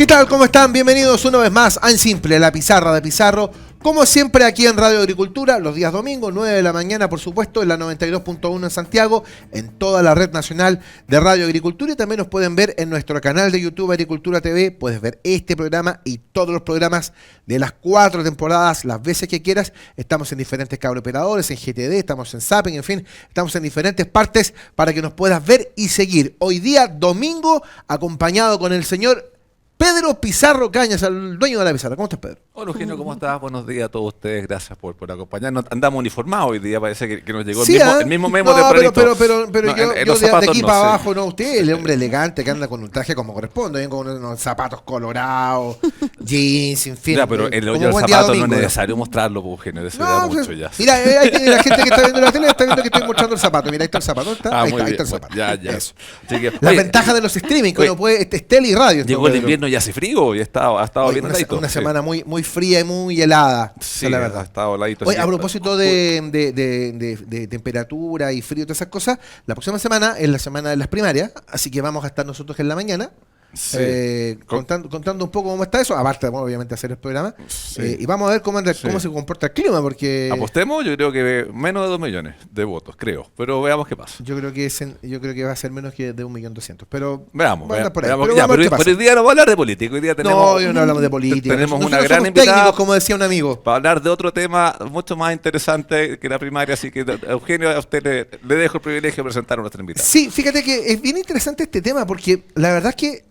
tal? ¿Cómo están? Bienvenidos una vez más a En Simple, la pizarra de Pizarro. Como siempre aquí en Radio Agricultura, los días domingos, 9 de la mañana, por supuesto, en la 92.1 en Santiago, en toda la red nacional de Radio Agricultura. Y también nos pueden ver en nuestro canal de YouTube Agricultura TV. Puedes ver este programa y todos los programas de las 4 temporadas, las veces que quieras. Estamos en diferentes cable operadores, en GTD, estamos en Zapping, en fin, estamos en diferentes partes para que nos puedas ver y seguir. Hoy día, domingo, acompañado con el señor Pedro Pizarro Cañas, el dueño de la pizarra. ¿Cómo estás, Pedro? Hola, Eugenio, ¿cómo estás? Buenos días a todos ustedes. Gracias por acompañarnos. Andamos uniformados hoy día, parece que nos llegó Sí, el mismo memo no, tempranito. pero No, yo de aquí para sé. abajo, no, usted, el hombre elegante que anda con un traje como corresponde, bien, con unos zapatos colorados, jeans, en fin. Ya, pero el como hoyo del buen día zapato no domingo, es necesario mostrarlo, pues, Eugenio, eso No, da pues, mucho ya. mira, ahí tiene la gente que está viendo la tele, está viendo que estoy mostrando el zapato. Mira, ahí está el zapato. Ahí muy bien. está el zapato. Ya. Eso. Así que, La oye, ventaja de los streaming, que oye, uno puede, tele y radio. llegó el Pedro. invierno y hace frío y ha estado Oye, bien heladito. una Sí. semana muy fría y muy helada. Sí, esa es la verdad. ha estado heladito. Oye, así a que- propósito de temperatura y frío y todas esas cosas, la próxima semana es la semana de las primarias, así que vamos a estar nosotros en la mañana Sí. contando un poco cómo está eso, aparte de, obviamente, hacer el programa, Sí. y vamos a ver cómo Sí. se comporta el clima, porque Apostemos, yo creo que menos de 2 millones de votos, creo. Pero veamos qué pasa. yo creo que va a ser menos que de 1.200.000, pero Veamos, va a andar por ahí. veamos. Pero Ya, vamos a ver qué pero pasa. hoy día no vamos a hablar de política. Hoy día tenemos, No, yo no hablamos de política. Tenemos Nosotros una gran somos invitada técnicos, como decía un amigo. para hablar de otro tema mucho más interesante que la primaria. Así que, Eugenio, a usted le dejo el privilegio de presentar a nuestra invitada. Sí, fíjate que es bien interesante este tema, porque la verdad es que,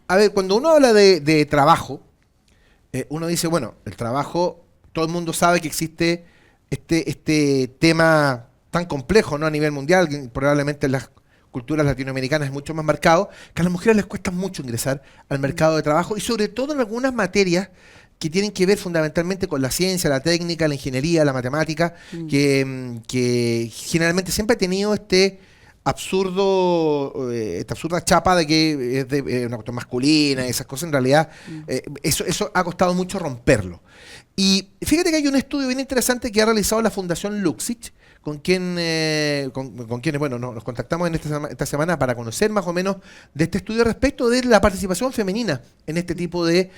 a ver, cuando uno habla de trabajo, uno dice, bueno, el trabajo, todo el mundo sabe que existe este tema tan complejo, ¿no? A nivel mundial, que probablemente en las culturas latinoamericanas es mucho más marcado, que a las mujeres les cuesta mucho ingresar al mercado de trabajo y sobre todo en algunas materias que tienen que ver fundamentalmente con la ciencia, la técnica, la ingeniería, la matemática, que generalmente siempre ha tenido esta absurda chapa de que es de una cuestión masculina, esas cosas. En realidad, eso ha costado mucho romperlo. Y fíjate que hay un estudio bien interesante que ha realizado la Fundación Luxich, con quienes bueno, nos contactamos en esta semana para conocer más o menos de este estudio respecto de la participación femenina en este tipo de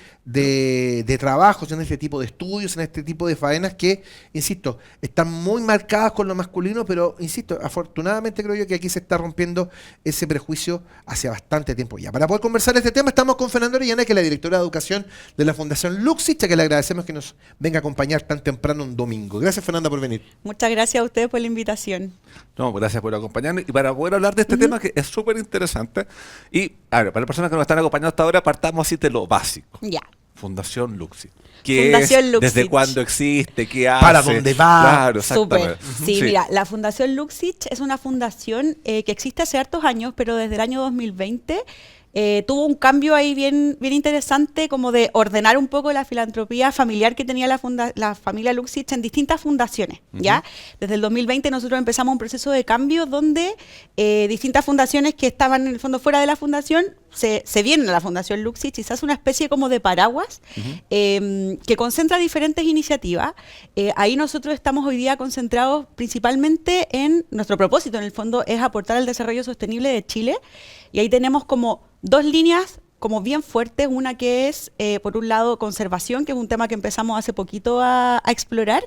trabajos, en este tipo de estudios, en este tipo de faenas que, insisto, están muy marcadas con lo masculino, pero, insisto, afortunadamente creo yo que aquí se está rompiendo ese prejuicio hace bastante tiempo ya. Para poder conversar de este tema estamos con Fernanda Orellana, que es la directora de Educación de la Fundación Luxich, a que le agradecemos que nos venga a acompañar tan temprano un domingo. Gracias, Fernanda, por venir. Muchas gracias a ustedes por la invitación. No, gracias por acompañarnos y para poder hablar de este tema que es súper interesante. Y, a ver, para las personas que nos están acompañando hasta ahora, partamos así de lo básico. Ya. Fundación Luxich. ¿Qué Fundación es? Luxich. ¿Desde cuándo existe? ¿Qué hace? ¿Para dónde va? Claro, Súper. exactamente. Sí, mira, la Fundación Luxich es una fundación que existe hace hartos años, pero desde el año 2020 tuvo un cambio ahí bien interesante, como de ordenar un poco la filantropía familiar que tenía la familia Luxich en distintas fundaciones, ¿ya? Desde el 2020 nosotros empezamos un proceso de cambio donde distintas fundaciones que estaban en el fondo fuera de la fundación se vienen a la Fundación Luxich y se hace una especie como de paraguas que concentra diferentes iniciativas. Ahí nosotros estamos hoy día concentrados principalmente en nuestro propósito, en el fondo, es aportar al desarrollo sostenible de Chile. Y ahí tenemos como 2 líneas como bien fuertes, una que es, por un lado, conservación, que es un tema que empezamos hace poquito a explorar,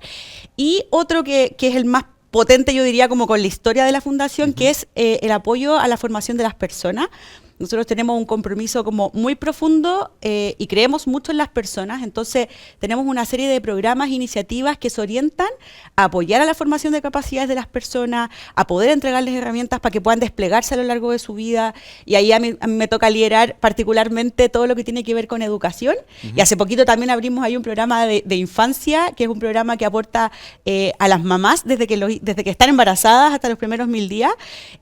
y otro que es el más potente, yo diría, como con la historia de la fundación, que es el apoyo a la formación de las personas. Nosotros tenemos un compromiso como muy profundo y creemos mucho en las personas, entonces tenemos una serie de programas e iniciativas que se orientan a apoyar a la formación de capacidades de las personas, a poder entregarles herramientas para que puedan desplegarse a lo largo de su vida, y ahí a mí me toca liderar particularmente todo lo que tiene que ver con educación, y hace poquito también abrimos ahí un programa de infancia, que es un programa que aporta a las mamás desde que están embarazadas hasta los primeros 1000 días,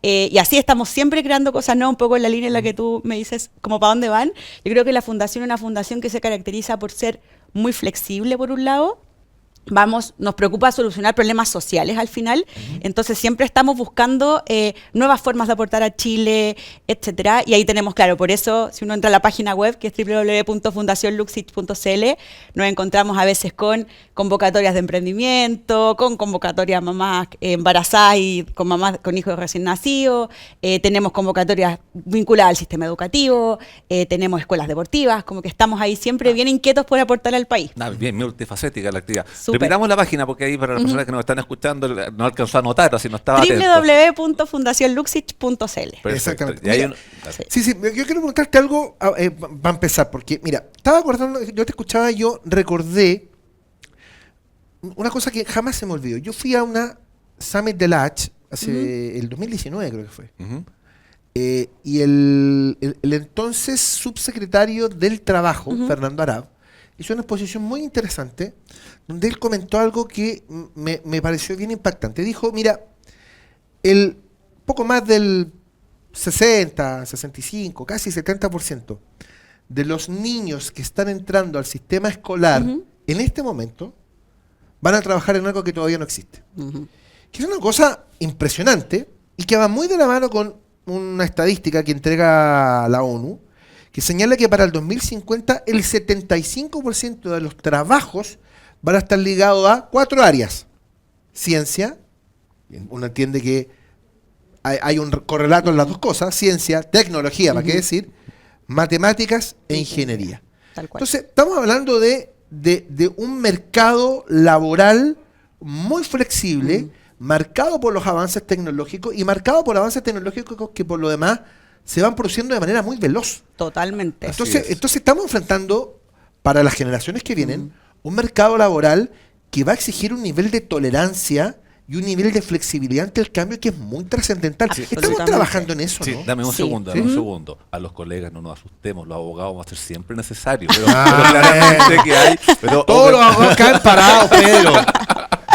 y así estamos siempre creando cosas nuevas, un poco en la línea en la que tú me dices como para dónde van. Yo creo que la fundación es una fundación que se caracteriza por ser muy flexible, por un lado, nos preocupa solucionar problemas sociales al final, entonces siempre estamos buscando nuevas formas de aportar a Chile, etcétera, y ahí tenemos, claro, por eso, si uno entra a la página web, que es www.fundacionluxich.cl, nos encontramos a veces con convocatorias de emprendimiento, con convocatorias a mamás embarazadas y con mamás con hijos recién nacidos, tenemos convocatorias vinculadas al sistema educativo, tenemos escuelas deportivas, como que estamos ahí siempre bien inquietos por aportar al país. Bien multifacética la actividad. Súper. Repitamos la página porque ahí para las personas que nos están escuchando no alcanzó a anotar, así no estaba atento. www.fundacionluxich.cl. Exactamente. Y ahí Mira, sí, yo quiero preguntarte algo para empezar, porque mira, estaba acordando, yo te escuchaba, yo recordé una cosa que jamás se me olvidó. Yo fui a una Summit de la H hace el 2019, creo que fue. Y el entonces subsecretario del Trabajo, Fernando Arab, hizo una exposición muy interesante donde él comentó algo que me pareció bien impactante. Dijo, mira, el poco más del 60, 65, casi 70% de los niños que están entrando al sistema escolar en este momento van a trabajar en algo que todavía no existe. Que es una cosa impresionante y que va muy de la mano con una estadística que entrega la ONU, que señala que para el 2050 el 75% de los trabajos van a estar ligados a 4 áreas. Ciencia, uno entiende que hay un correlato en las dos cosas, ciencia, tecnología, ¿para qué decir? Matemáticas e ingeniería. Tal cual. Entonces, estamos hablando de un mercado laboral muy flexible, marcado por los avances tecnológicos y marcado por avances tecnológicos que por lo demás se van produciendo de manera muy veloz. Totalmente. Entonces estamos enfrentando, para las generaciones que vienen, un mercado laboral que va a exigir un nivel de tolerancia y un nivel de flexibilidad ante el cambio que es muy trascendental. Estamos trabajando en eso, Sí, ¿no? dame un Sí. segundo, ¿Sí? dame un segundo. A los colegas no nos asustemos, los abogados van a ser siempre necesarios. Pero claramente que hay. Pero, Todos los abogados caen parados, Pedro.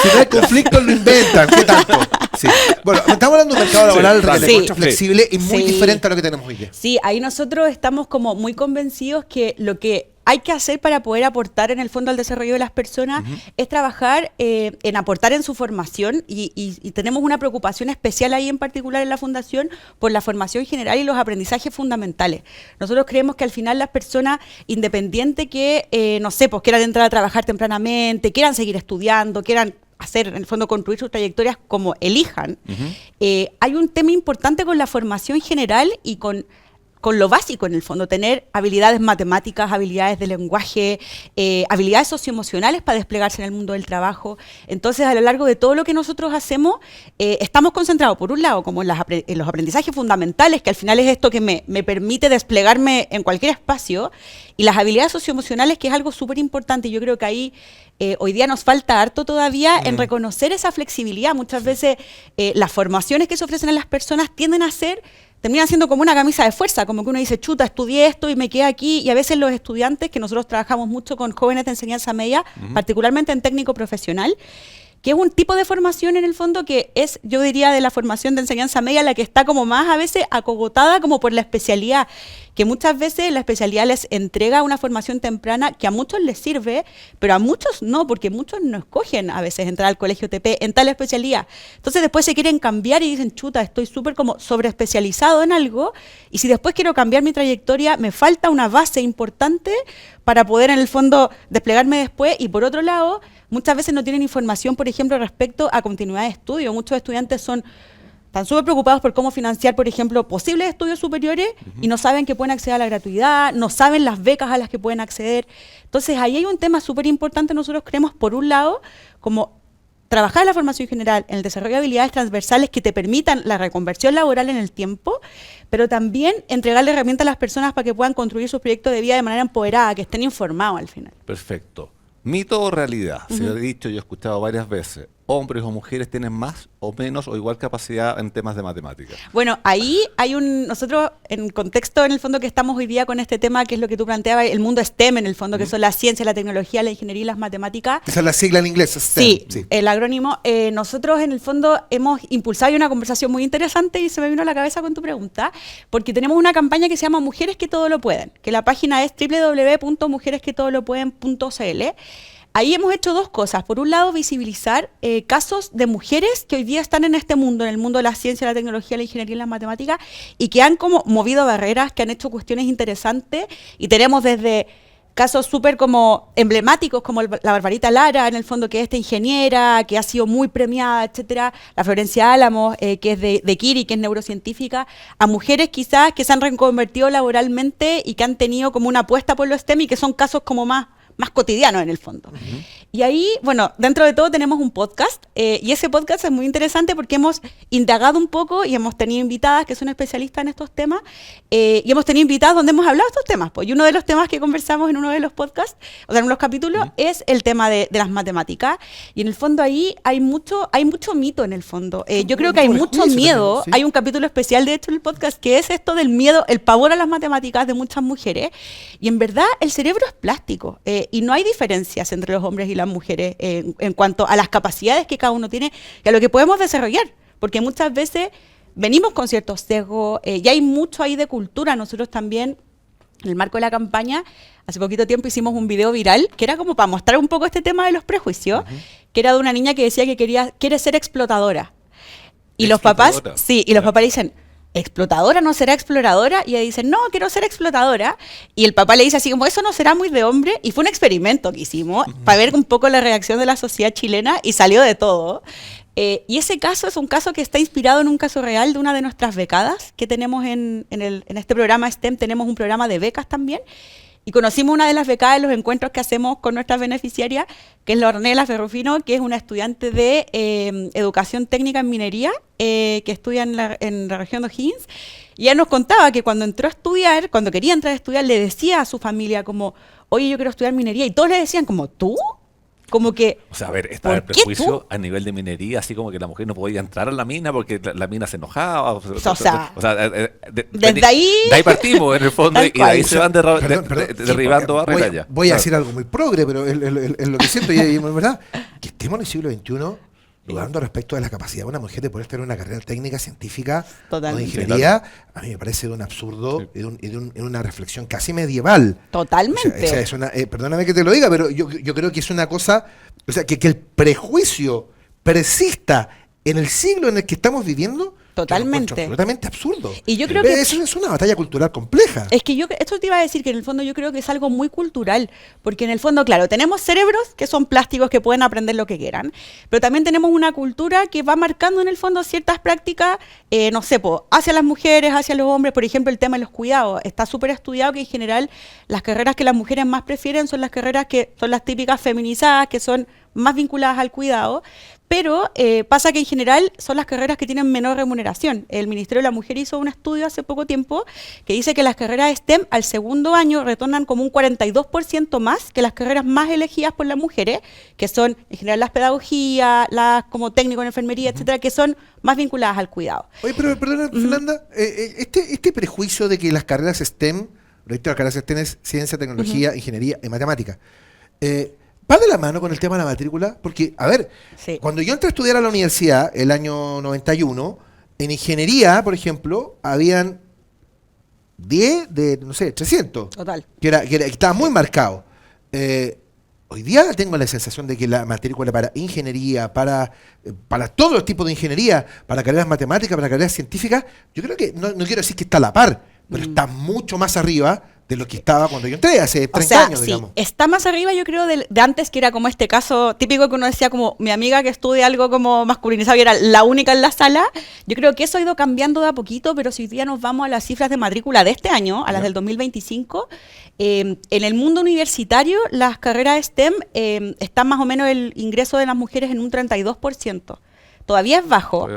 Si no hay conflicto, lo inventan. ¿Qué tanto? Sí. Bueno, estamos hablando de un mercado laboral vale. recontra Sí. flexible y muy Sí. diferente a lo que tenemos hoy día. Sí, ahí nosotros estamos como muy convencidos que lo que hay que hacer para poder aportar en el fondo al desarrollo de las personas es trabajar en aportar en su formación y tenemos una preocupación especial ahí en particular en la Fundación por la formación general y los aprendizajes fundamentales. Nosotros creemos que al final las personas, independiente que, no sé, pues quieran entrar a trabajar tempranamente, quieran seguir estudiando, quieran hacer, en el fondo, construir sus trayectorias como elijan, hay un tema importante con la formación general y con lo básico en el fondo, tener habilidades matemáticas, habilidades de lenguaje, habilidades socioemocionales para desplegarse en el mundo del trabajo. Entonces, a lo largo de todo lo que nosotros hacemos, estamos concentrados, por un lado, como en los aprendizajes fundamentales, que al final es esto que me permite desplegarme en cualquier espacio, y las habilidades socioemocionales, que es algo súper importante. Yo creo que ahí hoy día nos falta harto todavía en reconocer esa flexibilidad. Muchas veces las formaciones que se ofrecen a las personas terminan siendo como una camisa de fuerza, como que uno dice, chuta, estudié esto y me quedé aquí, y a veces los estudiantes, que nosotros trabajamos mucho con jóvenes de enseñanza media, particularmente en técnico profesional, que es un tipo de formación en el fondo que es, yo diría, de la formación de enseñanza media, la que está como más a veces acogotada como por la especialidad, que muchas veces la especialidad les entrega una formación temprana que a muchos les sirve, pero a muchos no, porque muchos no escogen a veces entrar al colegio TP en tal especialidad. Entonces después se quieren cambiar y dicen, chuta, estoy súper como sobreespecializado en algo, y si después quiero cambiar mi trayectoria, me falta una base importante para poder en el fondo desplegarme después. Y por otro lado, muchas veces no tienen información, por ejemplo, respecto a continuidad de estudio. Muchos estudiantes están súper preocupados por cómo financiar, por ejemplo, posibles estudios superiores y no saben que pueden acceder a la gratuidad, no saben las becas a las que pueden acceder. Entonces, ahí hay un tema súper importante, nosotros creemos, por un lado, como trabajar en la formación general, en el desarrollo de habilidades transversales que te permitan la reconversión laboral en el tiempo, pero también entregarle herramientas a las personas para que puedan construir sus proyectos de vida de manera empoderada, que estén informados al final. Perfecto. ¿Mito o realidad? Se lo he dicho, yo he escuchado varias veces. ¿Hombres o mujeres tienen más o menos o igual capacidad en temas de matemáticas? Bueno, ahí hay nosotros en contexto en el fondo que estamos hoy día con este tema, que es lo que tú planteabas, el mundo STEM en el fondo, que son la ciencia, la tecnología, la ingeniería y las matemáticas. Esa es la sigla en inglés, STEM. Sí, el agrónimo. Nosotros en el fondo hemos impulsado una conversación muy interesante y se me vino a la cabeza con tu pregunta, porque tenemos una campaña que se llama Mujeres que todo lo pueden, que la página es www.mujeresquetodolopueden.cl. ahí hemos hecho dos cosas. Por un lado, visibilizar casos de mujeres que hoy día están en este mundo, en el mundo de la ciencia, la tecnología, la ingeniería y las matemáticas, y que han como movido barreras, que han hecho cuestiones interesantes, y tenemos desde casos súper como emblemáticos, como la Barbarita Lara, en el fondo, que es esta ingeniera, que ha sido muy premiada, etcétera, la Florencia Álamos, que es de Kiri, que es neurocientífica, a mujeres quizás que se han reconvertido laboralmente y que han tenido como una apuesta por los STEM y que son casos como más cotidianos en el fondo. Y ahí, bueno, dentro de todo tenemos un podcast, y ese podcast es muy interesante porque hemos indagado un poco y hemos tenido invitadas que son especialistas en estos temas, y hemos tenido invitadas donde hemos hablado de estos temas. Pues, y uno de los temas que conversamos en uno de los podcasts, o sea, en unos capítulos, es el tema de las matemáticas. Y en el fondo ahí hay mucho mito en el fondo. Yo creo que hay mucho miedo. También, sí. Hay un capítulo especial, de hecho, en el podcast, que es esto del miedo, el pavor a las matemáticas de muchas mujeres. Y en verdad, el cerebro es plástico. Y no hay diferencias entre los hombres y las mujeres en cuanto a las capacidades que cada uno tiene y a lo que podemos desarrollar, porque muchas veces venimos con ciertos sesgos, y hay mucho ahí de cultura. Nosotros también, en el marco de la campaña, hace poquito tiempo hicimos un video viral que era como para mostrar un poco este tema de los prejuicios, que era de una niña que decía que quiere ser explotadora. Y los papás, sí, y los papás le dicen, ¿explotadora no será exploradora? Y ella dice, no, quiero ser explotadora. Y el papá le dice así como, eso no será muy de hombre. Y fue un experimento que hicimos para ver un poco la reacción de la sociedad chilena, y salió de todo. Y ese caso es un caso que está inspirado en un caso real de una de nuestras becadas que tenemos en este programa STEM. Tenemos un programa de becas también. Y conocimos una de las becadas en los encuentros que hacemos con nuestras beneficiarias, que es la Ornella Ferrufino, que es una estudiante de educación técnica en minería, que estudia en la región de O'Higgins. Y ella nos contaba que cuando quería entrar a estudiar, le decía a su familia como, oye, yo quiero estudiar minería. Y todos le decían como, ¿tú? Como que, O sea, a ver, estaba el prejuicio a nivel de minería, así como que la mujer no podía entrar a la mina porque la mina se enojaba. desde ahí... De ahí partimos, en el fondo, Tal y de ahí cual. se van derribando barreras ya. Voy a decir algo muy progre, pero es lo que siento, y es verdad, que estemos en el siglo XXI dudando respecto de la capacidad de una mujer de poder tener una carrera técnica, científica o de Totalmente. ingeniería. A mí me parece de un absurdo, y de una reflexión casi medieval. Totalmente. O sea, es una, perdóname que te lo diga, pero yo creo que es una cosa, o sea, que el prejuicio persista en el siglo en el que estamos viviendo. Totalmente. Yo lo encuentro absolutamente absurdo. Y yo creo que eso es una batalla cultural compleja. es que esto te iba a decir, que en el fondo yo creo que es algo muy cultural, porque en el fondo, claro, tenemos cerebros que son plásticos, que pueden aprender lo que quieran, pero también tenemos una cultura que va marcando en el fondo ciertas prácticas, no sé, hacia las mujeres, hacia los hombres. Por ejemplo, el tema de los cuidados. Está súper estudiado que en general las carreras que las mujeres más prefieren son las carreras que son las típicas feminizadas, que son más vinculadas al cuidado. Pero pasa que en general son las carreras que tienen menor remuneración. El Ministerio de la Mujer hizo un estudio hace poco tiempo que dice que las carreras STEM al segundo año retornan como un 42% más que las carreras más elegidas por las mujeres, que son en general las pedagogías, las como técnico en enfermería, etcétera, que son más vinculadas al cuidado. Oye, pero perdona, Fernanda, este prejuicio de que las carreras STEM, las carreras STEM es ciencia, tecnología, ingeniería y matemática, ¿va de la mano con el tema de la matrícula? Porque, a ver, Sí. cuando yo entré a estudiar a la universidad, el año 91, en ingeniería, por ejemplo, habían 10 de, no sé, 300. Total. Que estaba muy marcado. Hoy día tengo la sensación de que la matrícula para ingeniería, para todos los tipos de ingeniería, para carreras matemáticas, para carreras científicas, yo creo que, no quiero decir que está a la par, pero está mucho más arriba de lo que estaba cuando yo entré, hace 30 años, sí, digamos. está más arriba, yo creo, de antes, que era como este caso típico que uno decía como mi amiga que estudia algo como masculinizado y era la única en la sala. Yo creo que eso ha ido cambiando de a poquito, pero si hoy día nos vamos a las cifras de matrícula de este año, a las del 2025, en el mundo universitario, las carreras STEM están más o menos el ingreso de las mujeres en un 32%. Todavía es bajo,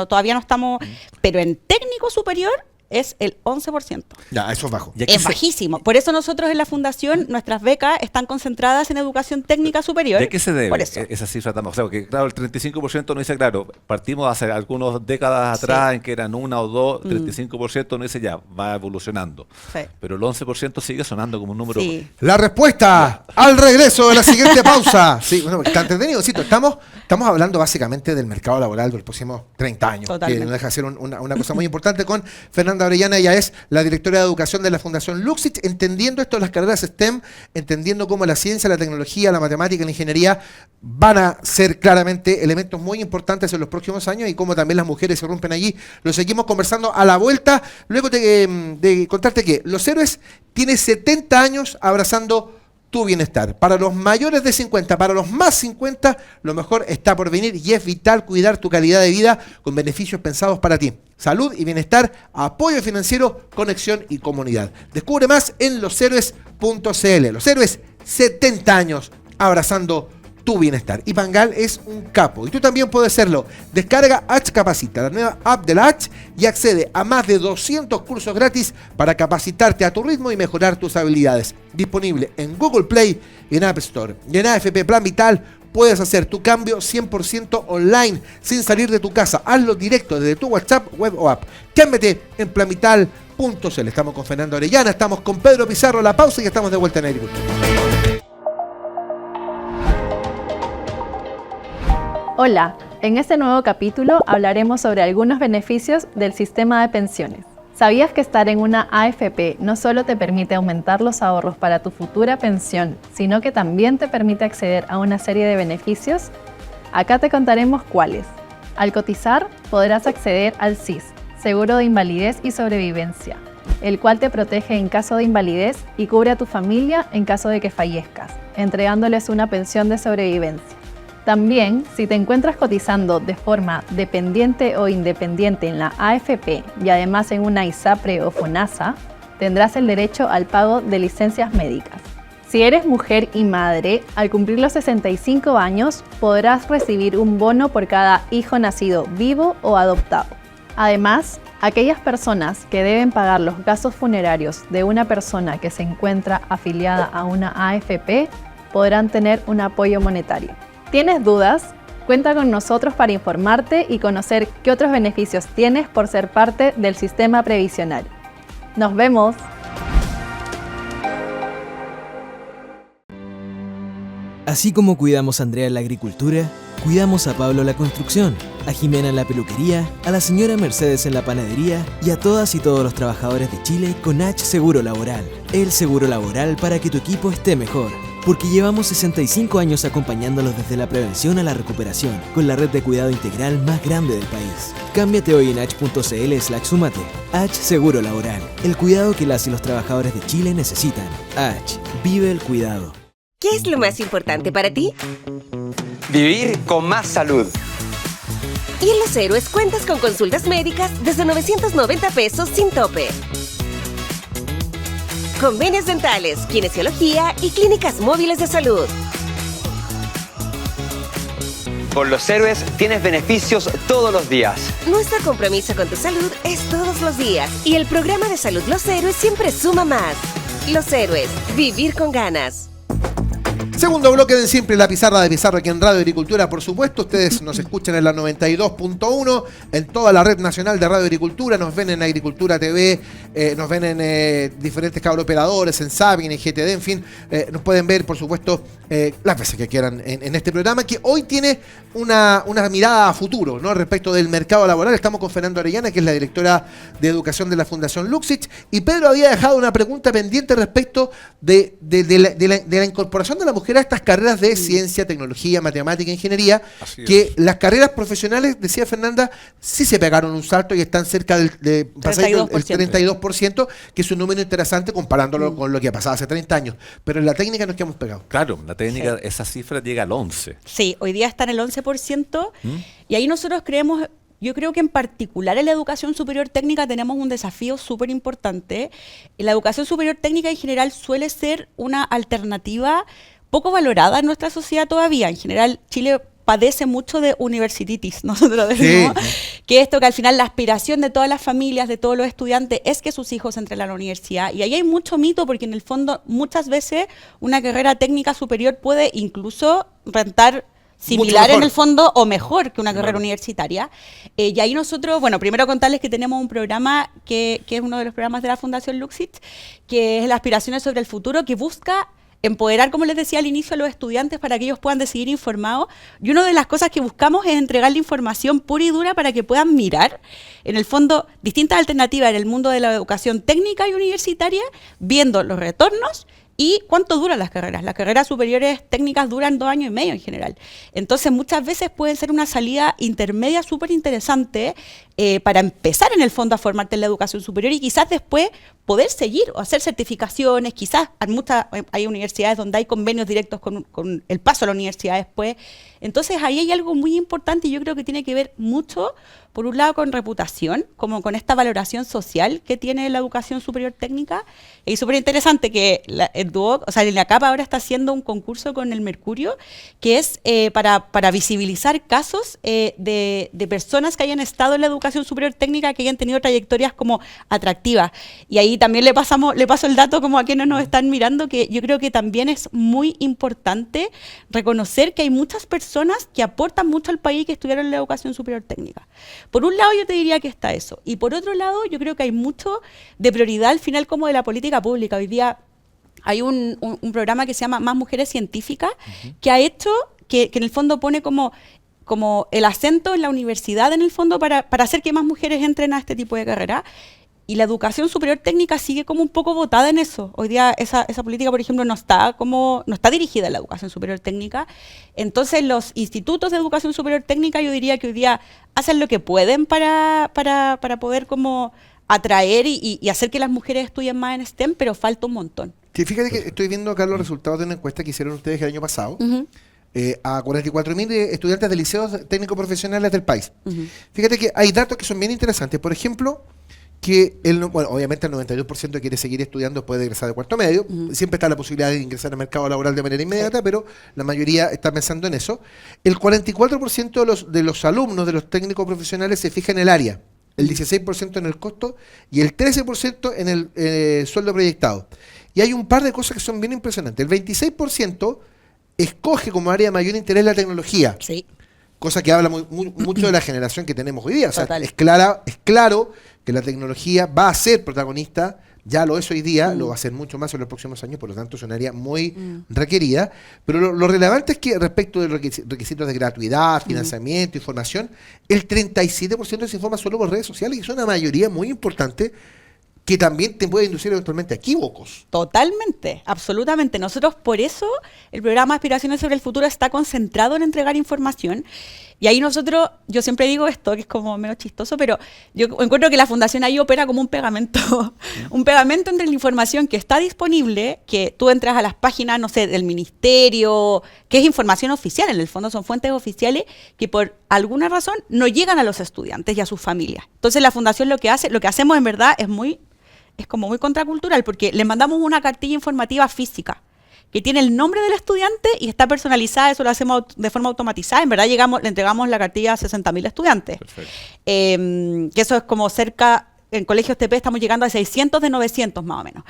todavía no estamos, pero en técnico superior es el 11%. Ya, eso es bajo. Es bajísimo. Por eso nosotros en la Fundación, nuestras becas están concentradas en educación técnica superior. ¿De qué se debe Por eso. esa cifra tan baja? O sea, porque claro, el 35% no dice, claro, partimos hace algunas décadas atrás en que eran una o dos, 35% no dice ya, va evolucionando. Sí. Pero el 11% sigue sonando como un número. Sí. La respuesta al regreso de la siguiente pausa. Sí, bueno, está entretenido, Cito. Estamos hablando básicamente del mercado laboral de los próximos 30 años. Totalmente. Que nos deja hacer una cosa muy importante con Fernanda Fernanda Orellana, ella es la directora de educación de la Fundación Luxich, entendiendo esto de las carreras STEM, entendiendo cómo la ciencia, la tecnología, la matemática y la ingeniería van a ser claramente elementos muy importantes en los próximos años y cómo también las mujeres se rompen allí. Lo seguimos conversando a la vuelta, luego de contarte que Los Héroes tiene 70 años abrazando tu bienestar. Para los mayores de 50, para los más 50, lo mejor está por venir y es vital cuidar tu calidad de vida con beneficios pensados para ti. Salud y bienestar, apoyo financiero, conexión y comunidad. Descubre más en loshéroes.cl. Los Héroes, 70 años abrazando tu bienestar. Y Pangal es un capo. Y tú también puedes serlo. Descarga H Capacita, la nueva app de la H, y accede a más de 200 cursos gratis para capacitarte a tu ritmo y mejorar tus habilidades. Disponible en Google Play y en App Store. Y en AFP Plan Vital puedes hacer tu cambio 100% online, sin salir de tu casa. Hazlo directo desde tu WhatsApp, web o app. Cámbiate en planvital.cl. Estamos con Fernando Orellana, estamos con Pedro Pizarro. La pausa y ya estamos de vuelta en Agricultura. Hola, en este nuevo capítulo hablaremos sobre algunos beneficios del sistema de pensiones. ¿Sabías que estar en una AFP no solo te permite aumentar los ahorros para tu futura pensión, sino que también te permite acceder a una serie de beneficios? Acá te contaremos cuáles. Al cotizar, podrás acceder al SIS, Seguro de Invalidez y Sobrevivencia, el cual te protege en caso de invalidez y cubre a tu familia en caso de que fallezcas, entregándoles una pensión de sobrevivencia. También, si te encuentras cotizando de forma dependiente o independiente en la AFP y además en una ISAPRE o FONASA, tendrás el derecho al pago de licencias médicas. Si eres mujer y madre, al cumplir los 65 años podrás recibir un bono por cada hijo nacido vivo o adoptado. Además, aquellas personas que deben pagar los gastos funerarios de una persona que se encuentra afiliada a una AFP podrán tener un apoyo monetario. ¿Tienes dudas? Cuenta con nosotros para informarte y conocer qué otros beneficios tienes por ser parte del sistema previsionario. ¡Nos vemos! Así como cuidamos a Andrea en la agricultura, cuidamos a Pablo en la construcción, a Jimena en la peluquería, a la señora Mercedes en la panadería y a todas y todos los trabajadores de Chile con H Seguro Laboral. El seguro laboral para que tu equipo esté mejor. Porque llevamos 65 años acompañándolos desde la prevención a la recuperación, con la red de cuidado integral más grande del país. Cámbiate hoy en h.cl/sumate. H Seguro Laboral, el cuidado que las y los trabajadores de Chile necesitan. H, vive el cuidado. ¿Qué es lo más importante para ti? Vivir con más salud. Y en Los Héroes cuentas con consultas médicas desde 990 pesos sin tope. Convenios dentales, kinesiología y clínicas móviles de salud. Con Los Héroes tienes beneficios todos los días. Nuestro compromiso con tu salud es todos los días. Y el programa de salud Los Héroes siempre suma más. Los Héroes, vivir con ganas. Segundo bloque de Siempre, la pizarra de Pizarro aquí en Radio Agricultura, por supuesto. Ustedes nos escuchan en la 92.1, en toda la red nacional de Radio Agricultura, nos ven en Agricultura TV, nos ven en diferentes cableoperadores, en Sabin, en GTD, en fin, nos pueden ver, por supuesto, las veces que quieran en este programa, que hoy tiene una mirada a futuro, ¿no? Respecto del mercado laboral. Estamos con Fernanda Orellana, que es la directora de educación de la Fundación Luxich, y Pedro había dejado una pregunta pendiente respecto de la incorporación de la mujer a estas carreras de ciencia, tecnología, matemática, ingeniería, que las carreras profesionales, decía Fernanda, sí se pegaron un salto y están cerca del 32%, que es un número interesante comparándolo con lo que ha pasado hace 30 años. Pero en la técnica nos quedamos pegados. Claro, la técnica, esa cifra llega al 11%. Sí, hoy día está en el 11%, y ahí nosotros creemos... Yo creo que en particular en la educación superior técnica tenemos un desafío súper importante. La educación superior técnica en general suele ser una alternativa poco valorada en nuestra sociedad todavía. En general, Chile padece mucho de universititis, nosotros decimos, que esto que al final la aspiración de todas las familias, de todos los estudiantes, es que sus hijos entren a la universidad. Y ahí hay mucho mito, porque en el fondo muchas veces una carrera técnica superior puede incluso rentar similar en el fondo o mejor que una carrera universitaria. Y ahí nosotros, bueno, primero contarles que tenemos un programa que es uno de los programas de la Fundación Luxich, que es las aspiraciones sobre el futuro, que busca empoderar, como les decía al inicio, a los estudiantes para que ellos puedan decidir informados. Y una de las cosas que buscamos es entregarle información pura y dura para que puedan mirar, en el fondo, distintas alternativas en el mundo de la educación técnica y universitaria, viendo los retornos y cuánto duran las carreras. Las carreras superiores técnicas duran 2 años y medio en general. Entonces, muchas veces puede ser una salida intermedia súper interesante para empezar, en el fondo, a formarte en la educación superior y quizás después poder seguir o hacer certificaciones. Quizás hay universidades donde hay convenios directos con el paso a la universidad después. Entonces, ahí hay algo muy importante y yo creo que tiene que ver mucho, por un lado, con reputación, como con esta valoración social que tiene la educación superior técnica. Y súper interesante que el Duoc, o sea, el INACAP ahora está haciendo un concurso con el Mercurio, que es para visibilizar casos de personas que hayan estado en la educación superior técnica, que hayan tenido trayectorias como atractivas. Y ahí también le paso el dato como a quienes nos están mirando, que yo creo que también es muy importante reconocer que hay muchas personas que aportan mucho al país que estudiaron en la educación superior técnica. Por un lado yo te diría que está eso, y por otro lado yo creo que hay mucho de prioridad al final como de la política pública. Hoy día hay un programa que se llama Más Mujeres Científicas, que ha hecho que en el fondo pone como el acento en la universidad, en el fondo, para hacer que más mujeres entren a este tipo de carrera. Y la educación superior técnica sigue como un poco botada en eso. Hoy día esa política, por ejemplo, no está dirigida a la educación superior técnica. Entonces los institutos de educación superior técnica, yo diría que hoy día hacen lo que pueden para poder como atraer y hacer que las mujeres estudien más en STEM, pero falta un montón. Sí, fíjate que estoy viendo acá los resultados de una encuesta que hicieron ustedes el año pasado. A 44.000 estudiantes de liceos técnico-profesionales del país. Fíjate que hay datos que son bien interesantes. Por ejemplo, que obviamente el 92% quiere seguir estudiando después de egresar de cuarto medio. Siempre está la posibilidad de ingresar al mercado laboral de manera inmediata, pero la mayoría está pensando en eso. El 44% de los alumnos de los técnicos profesionales se fija en el área, el 16% en el costo y el 13% en el sueldo proyectado. Y hay un par de cosas que son bien impresionantes. El 26% escoge como área de mayor interés la tecnología. Sí. Cosa que habla mucho de la generación que tenemos hoy día. O sea, Total. es claro que la tecnología va a ser protagonista, ya lo es hoy día, lo va a ser mucho más en los próximos años, por lo tanto es un área muy requerida. Pero lo relevante es que respecto de los requisitos de gratuidad, financiamiento, información, el 37% se informa solo por redes sociales, y es una mayoría muy importante que también te puede inducir eventualmente a equívocos. Totalmente, absolutamente. Nosotros por eso el programa Aspiraciones sobre el Futuro está concentrado en entregar información. Y ahí yo siempre digo esto, que es como medio chistoso, pero yo encuentro que la Fundación ahí opera como un pegamento. Un pegamento entre la información que está disponible, que tú entras a las páginas, no sé, del ministerio, que es información oficial, en el fondo son fuentes oficiales que por alguna razón no llegan a los estudiantes y a sus familias. Entonces la Fundación lo que hacemos en verdad es como muy contracultural, porque le mandamos una cartilla informativa física que tiene el nombre del estudiante y está personalizada. Eso lo hacemos de forma automatizada. En verdad le entregamos la cartilla a 60.000 estudiantes. Que eso es como cerca, en colegios TP estamos llegando a 600 de 900 más o menos.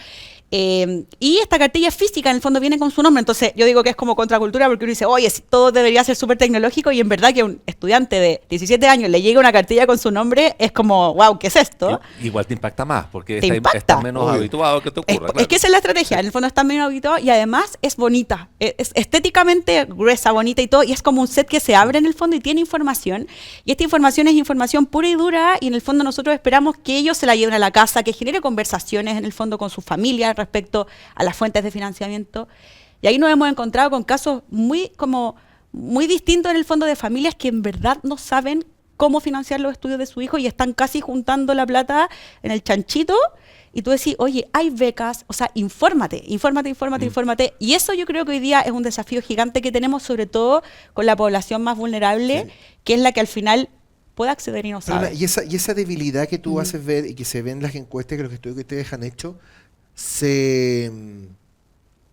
Y esta cartilla física en el fondo viene con su nombre. Entonces yo digo que es como contracultura, porque uno dice, oye, todo debería ser súper tecnológico, y en verdad que a un estudiante de 17 años le llegue una cartilla con su nombre es como, wow, ¿qué es esto? Igual te impacta más, porque Impacta. estás menos habituado que te ocurra. Es que esa es la estrategia, en el fondo está menos habituado, y además es bonita, es estéticamente gruesa, bonita y todo, y es como un set que se abre en el fondo y tiene información, y esta información es información pura y dura, y en el fondo nosotros esperamos que ellos se la lleven a la casa, que genere conversaciones en el fondo con sus familias respecto a las fuentes de financiamiento. Y ahí nos hemos encontrado con casos muy distintos en el fondo, de familias que en verdad no saben cómo financiar los estudios de su hijo y están casi juntando la plata en el chanchito, y tú decís, oye, hay becas, o sea, infórmate. Y eso yo creo que hoy día es un desafío gigante que tenemos, sobre todo con la población más vulnerable, que es la que al final puede acceder y no sabe. Y esa debilidad que tú haces ver y que se ve en las encuestas, que los estudios que ustedes han hecho, se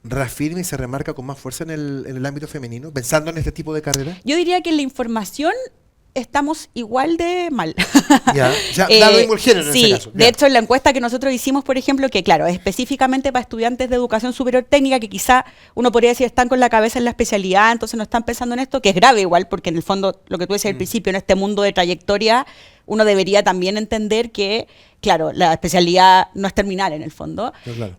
reafirma y se remarca con más fuerza en el ámbito femenino, pensando en este tipo de carreras. Yo diría que la información estamos igual de mal. Ya, da lo mismo el género sí, en ese caso. de hecho, en la encuesta que nosotros hicimos, por ejemplo, que claro, específicamente para estudiantes de educación superior técnica, que quizá uno podría decir están con la cabeza en la especialidad, entonces no están pensando en esto, que es grave igual, porque en el fondo, lo que tú decías al principio, en este mundo de trayectoria, uno debería también entender que, claro, la especialidad no es terminal en el fondo. Claro.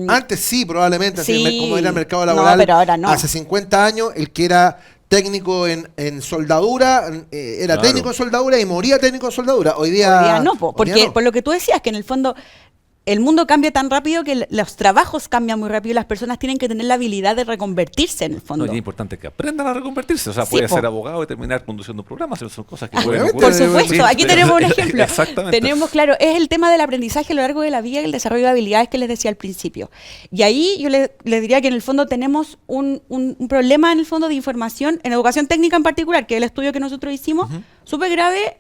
Antes sí, probablemente, así sí, como era el mercado laboral, no, pero ahora no. hace 50 años, el que era técnico en soldadura, era Claro. técnico en soldadura y moría técnico en soldadura. Hoy día no, hoy porque día no. por lo que tú decías, que en el fondo el mundo cambia tan rápido que los trabajos cambian muy rápido y las personas tienen que tener la habilidad de reconvertirse en el No, fondo. y es importante que aprendan a reconvertirse. O sea, Sí, puede po. ser abogado y terminar conduciendo un programa, son cosas que Ah, pueden obviamente, ocurrir. Por supuesto, aquí tenemos un ejemplo. Exactamente. Tenemos, claro, es el tema del aprendizaje a lo largo de la vida y el desarrollo de habilidades que les decía al principio. Y ahí yo le diría que en el fondo tenemos un problema en el fondo de información, en educación técnica en particular, que es el estudio que nosotros hicimos, súper grave,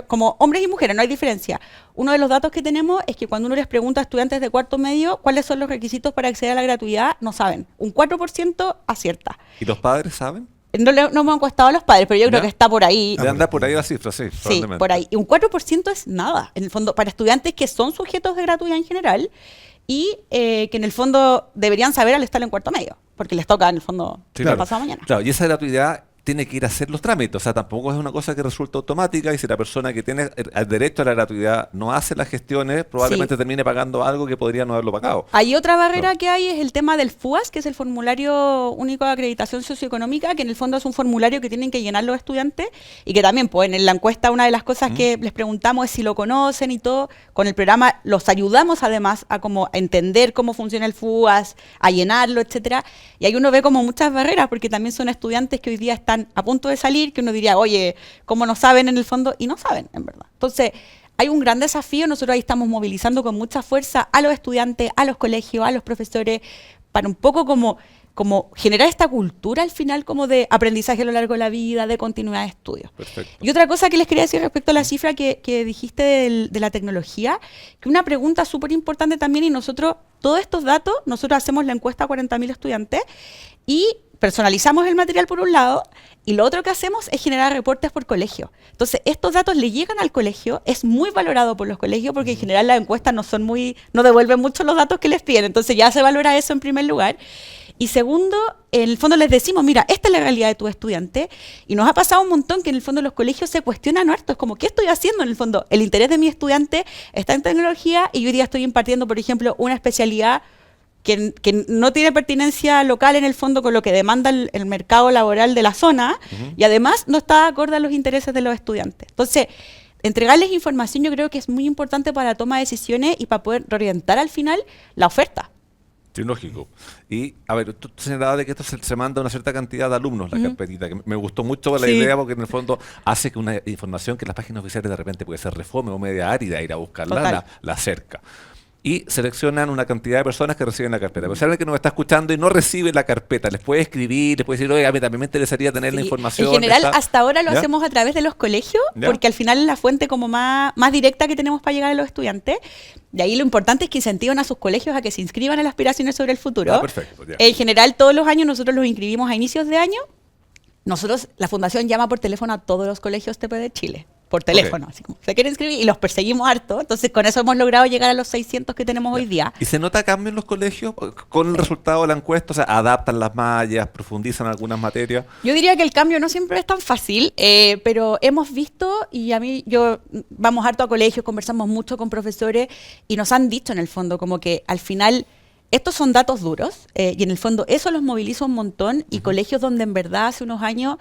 como hombres y mujeres, no hay diferencia. Uno de los datos que tenemos es que cuando uno les pregunta a estudiantes de cuarto medio cuáles son los requisitos para acceder a la gratuidad, no saben. Un 4% acierta. ¿Y los padres saben? No hemos encuestado a los padres, pero yo creo ¿Ya? que está por ahí. De andar por ahí la cifra, sí. Sí, probablemente. por ahí. Y un 4% es nada, en el fondo, para estudiantes que son sujetos de gratuidad en general y que en el fondo deberían saber al estar en cuarto medio, porque les toca en el fondo Sí, el claro. pasado mañana. Claro, y esa gratuidad tiene que ir a hacer los trámites, o sea, tampoco es una cosa que resulta automática y si la persona que tiene el derecho a la gratuidad no hace las gestiones, probablemente Sí. termine pagando algo que podría no haberlo pagado. Hay otra barrera Claro. que hay, es el tema del FUAS, que es el Formulario Único de Acreditación Socioeconómica, que en el fondo es un formulario que tienen que llenar los estudiantes y que también, pues, en la encuesta una de las cosas que les preguntamos es si lo conocen y todo. Con el programa los ayudamos además a como a entender cómo funciona el FUAS, a llenarlo, etcétera. Y ahí uno ve como muchas barreras, porque también son estudiantes que hoy día están a punto de salir, que uno diría, oye, ¿cómo no saben en el fondo? Y no saben, en verdad. Entonces, hay un gran desafío, nosotros ahí estamos movilizando con mucha fuerza a los estudiantes, a los colegios, a los profesores, para un poco como generar esta cultura al final como de aprendizaje a lo largo de la vida, de continuidad de estudios. Perfecto. Y otra cosa que les quería decir respecto a la cifra que dijiste de la tecnología, que una pregunta súper importante también, y nosotros, todos estos datos, nosotros hacemos la encuesta a 40.000 estudiantes y personalizamos el material por un lado, y lo otro que hacemos es generar reportes por colegio. Entonces, estos datos le llegan al colegio, es muy valorado por los colegios, porque en general las encuestas no devuelven mucho los datos que les piden, entonces ya se valora eso en primer lugar. Y segundo, en el fondo les decimos, mira, esta es la realidad de tu estudiante, y nos ha pasado un montón que en el fondo los colegios se cuestionan harto, es como, ¿qué estoy haciendo en el fondo? El interés de mi estudiante está en tecnología, y yo hoy día estoy impartiendo, por ejemplo, una especialidad que no tiene pertinencia local en el fondo con lo que demanda el mercado laboral de la zona, y además no está acorde a los intereses de los estudiantes. Entonces, entregarles información yo creo que es muy importante para la toma de decisiones y para poder reorientar al final la oferta. Sí, lógico. Y, a ver, tú señalabas de que esto se manda a una cierta cantidad de alumnos, la carpetita, que me gustó mucho la Sí. idea porque en el fondo hace que una información que en las páginas oficiales de repente puede ser refome o media árida, ir a buscarla, Total. la acerca. Y seleccionan una cantidad de personas que reciben la carpeta. Pero si alguien que nos está escuchando y no recibe la carpeta, les puede escribir, les puede decir, oye, a mí también me interesaría tener la Sí, información. en general, esta". hasta ahora lo ¿Ya? hacemos a través de los colegios, ¿Ya? porque al final es la fuente como más directa que tenemos para llegar a los estudiantes. Y ahí lo importante es que incentiven a sus colegios a que se inscriban a las aspiraciones sobre el futuro. Ah, perfecto, ya. En general, todos los años nosotros los inscribimos a inicios de año. Nosotros, la Fundación llama por teléfono a todos los colegios TP de Chile. Por teléfono, así como se quieren inscribir y los perseguimos harto. Entonces, con eso hemos logrado llegar a los 600 que tenemos hoy día. ¿Y se nota cambio en los colegios con el resultado de la encuesta? O sea, adaptan las mallas, profundizan algunas materias. Yo diría que el cambio no siempre es tan fácil, pero hemos visto, y vamos harto a colegios, conversamos mucho con profesores y nos han dicho en el fondo como que al final estos son datos duros y en el fondo eso los moviliza un montón y colegios donde en verdad hace unos años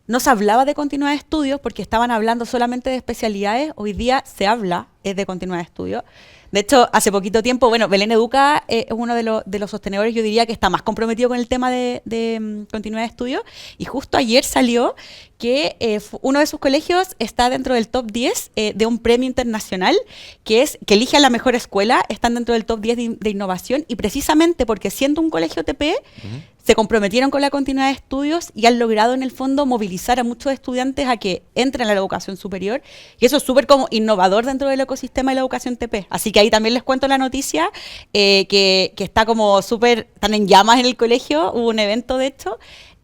no se hablaba de continuidad de estudios porque estaban hablando solamente de especialidades, hoy día se habla de continuidad de estudios. De hecho, hace poquito tiempo, Belén Educa es uno de los sostenedores, yo diría que está más comprometido con el tema de continuidad de estudios, y justo ayer salió que uno de sus colegios está dentro del top 10 de un premio internacional, que elige a la mejor escuela, están dentro del top 10 de innovación, y precisamente porque siendo un colegio TP, se comprometieron con la continuidad de estudios y han logrado en el fondo movilizar a muchos estudiantes a que entren a la educación superior, y eso es súper como innovador dentro del ecosistema de la educación TP. Así que ahí también les cuento la noticia, que está como súper, están en llamas en el colegio, hubo un evento de hecho,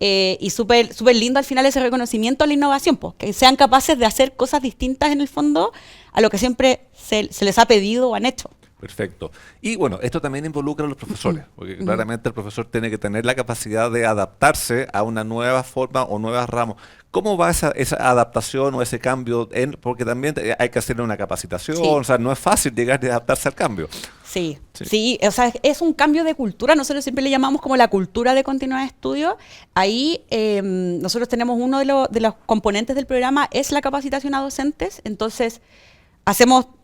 y súper súper lindo al final ese reconocimiento a la innovación, pues, que sean capaces de hacer cosas distintas en el fondo a lo que siempre se les ha pedido o han hecho. Perfecto. Y bueno, esto también involucra a los profesores, porque claramente el profesor tiene que tener la capacidad de adaptarse a una nueva forma o nuevas ramos. ¿Cómo va esa adaptación o ese cambio? Porque también hay que hacer una capacitación, Sí. o sea, no es fácil llegar y adaptarse al cambio. Sí, o sea, es un cambio de cultura. Nosotros siempre le llamamos como la cultura de continuidad de estudio. Ahí nosotros tenemos uno de los componentes del programa es la capacitación a docentes. Entonces,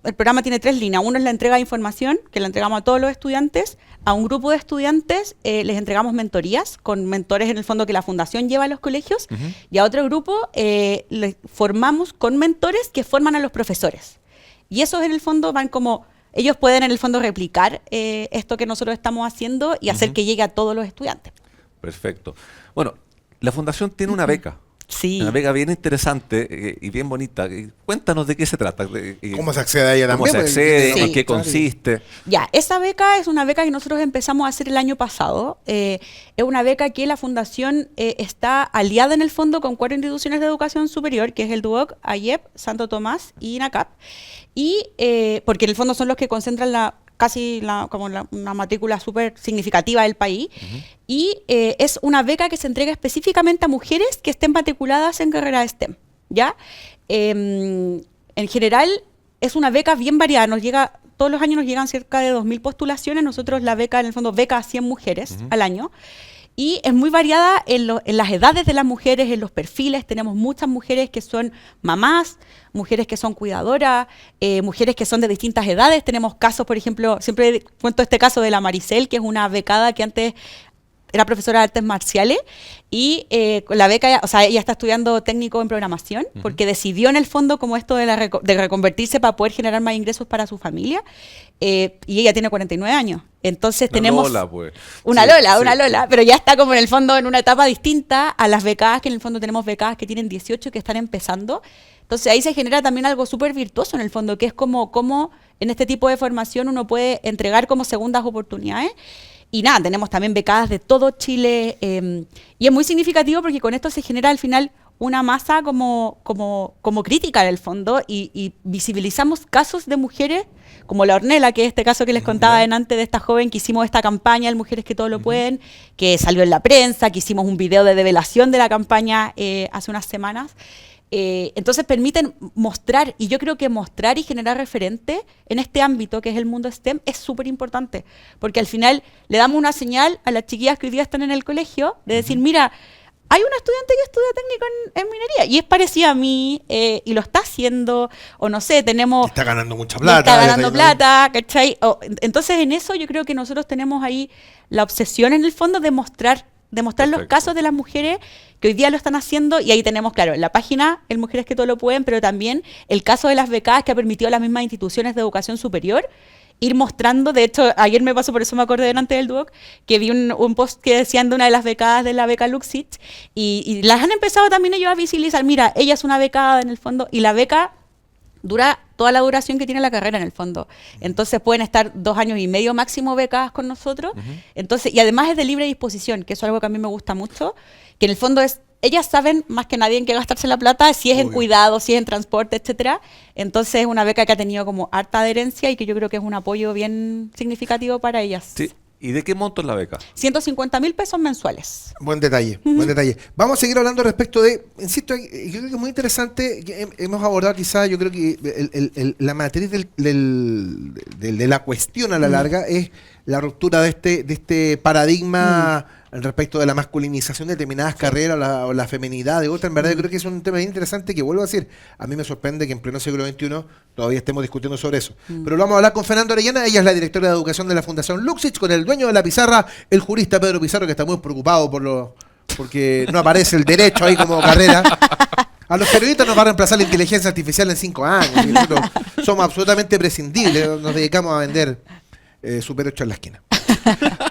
el programa tiene 3 líneas. Uno es la entrega de información, que la entregamos a todos los estudiantes. A un grupo de estudiantes les entregamos mentorías con mentores en el fondo que la fundación lleva a los colegios. Y a otro grupo les formamos con mentores que forman a los profesores. Y esos en el fondo van como... Ellos pueden en el fondo replicar esto que nosotros estamos haciendo y hacer que llegue a todos los estudiantes. Perfecto. Bueno, la fundación tiene una beca. Sí. Una beca bien interesante y bien bonita. Cuéntanos de qué se trata. ¿Cómo se accede a ella ¿Cómo también? se accede? Sí. ¿En qué consiste? Ya, esa beca es una beca que nosotros empezamos a hacer el año pasado. Es una beca que la fundación está aliada en el fondo con 4 instituciones de educación superior, que es el DUOC, AIEP, Santo Tomás y INACAP. Y porque en el fondo son los que concentran una matrícula súper significativa del país. Y es una beca que se entrega específicamente a mujeres que estén matriculadas en carrera de STEM, ¿ya? En general es una beca bien variada, todos los años nos llegan cerca de 2.000 postulaciones. Nosotros la beca, en el fondo, beca a 100 mujeres al año. Y es muy variada en las edades de las mujeres, en los perfiles. Tenemos muchas mujeres que son mamás, mujeres que son cuidadoras, mujeres que son de distintas edades. Tenemos casos, por ejemplo, siempre cuento este caso de la Maricel, que es una becada que antes era profesora de artes marciales y con la beca, o sea, ella está estudiando técnico en programación porque decidió en el fondo como esto de reconvertirse para poder generar más ingresos para su familia y ella tiene 49 años. Entonces tenemos Lola, pues. una Sí, Lola, sí. pero ya está como en el fondo en una etapa distinta a las becadas, que en el fondo tenemos becadas que tienen 18 que están empezando. Entonces ahí se genera también algo súper virtuoso en el fondo, que es como en este tipo de formación uno puede entregar como segundas oportunidades. Y nada, tenemos también becadas de todo Chile y es muy significativo porque con esto se genera al final una masa como crítica en el fondo y visibilizamos casos de mujeres como la Ornella, que es este caso que les contaba antes de esta joven que hicimos esta campaña, el Mujeres que Todo Lo Pueden, que salió en la prensa, que hicimos un video de develación de la campaña hace unas semanas. Entonces permiten mostrar, y yo creo que mostrar y generar referente en este ámbito que es el mundo STEM es súper importante, porque al final le damos una señal a las chiquillas que hoy día están en el colegio de decir, mira, hay una estudiante que estudia técnico en minería y es parecida a mí y lo está haciendo, o no sé, tenemos... Está ganando mucha y plata. está ganando plata, ¿cachai? Entonces en eso yo creo que nosotros tenemos ahí la obsesión en el fondo de mostrar los Perfecto. casos de las mujeres que hoy día lo están haciendo y ahí tenemos, claro, en la página el Mujeres que Todo Lo Pueden, pero también el caso de las becadas que ha permitido a las mismas instituciones de educación superior ir mostrando. De hecho, ayer me pasó, por eso me acordé delante del DUOC, que vi un post que decían de una de las becadas de la beca Luxich y las han empezado también ellos a visibilizar. Mira, ella es una becada en el fondo y la beca dura toda la duración que tiene la carrera en el fondo. Entonces pueden estar 2 años y medio máximo becadas con nosotros. Entonces, y además es de libre disposición, que eso es algo que a mí me gusta mucho, que en el fondo es, ellas saben más que nadie en qué gastarse la plata, si es en cuidado, si es en transporte, etcétera. Entonces es una beca que ha tenido como harta adherencia y que yo creo que es un apoyo bien significativo para ellas. Sí. ¿Y de qué monto es la beca? 150.000 pesos mensuales. Buen detalle, buen detalle. Vamos a seguir hablando respecto de, insisto, yo creo que es muy interesante, que hemos abordado quizás, yo creo que la matriz de la cuestión a la larga es la ruptura de este paradigma respecto de la masculinización de determinadas carreras o la feminidad de otras. En verdad yo creo que es un tema bien interesante que, vuelvo a decir, a mí me sorprende que en pleno siglo XXI todavía estemos discutiendo sobre eso. Pero lo vamos a hablar con Fernanda Orellana, ella es la directora de educación de la Fundación Luxich, con el dueño de la pizarra, el jurista Pedro Pizarro, que está muy preocupado porque no aparece el derecho ahí como carrera. A los periodistas nos va a reemplazar la inteligencia artificial en 5 años. Y nosotros somos absolutamente prescindibles, nos dedicamos a vender Super 8 en la esquina.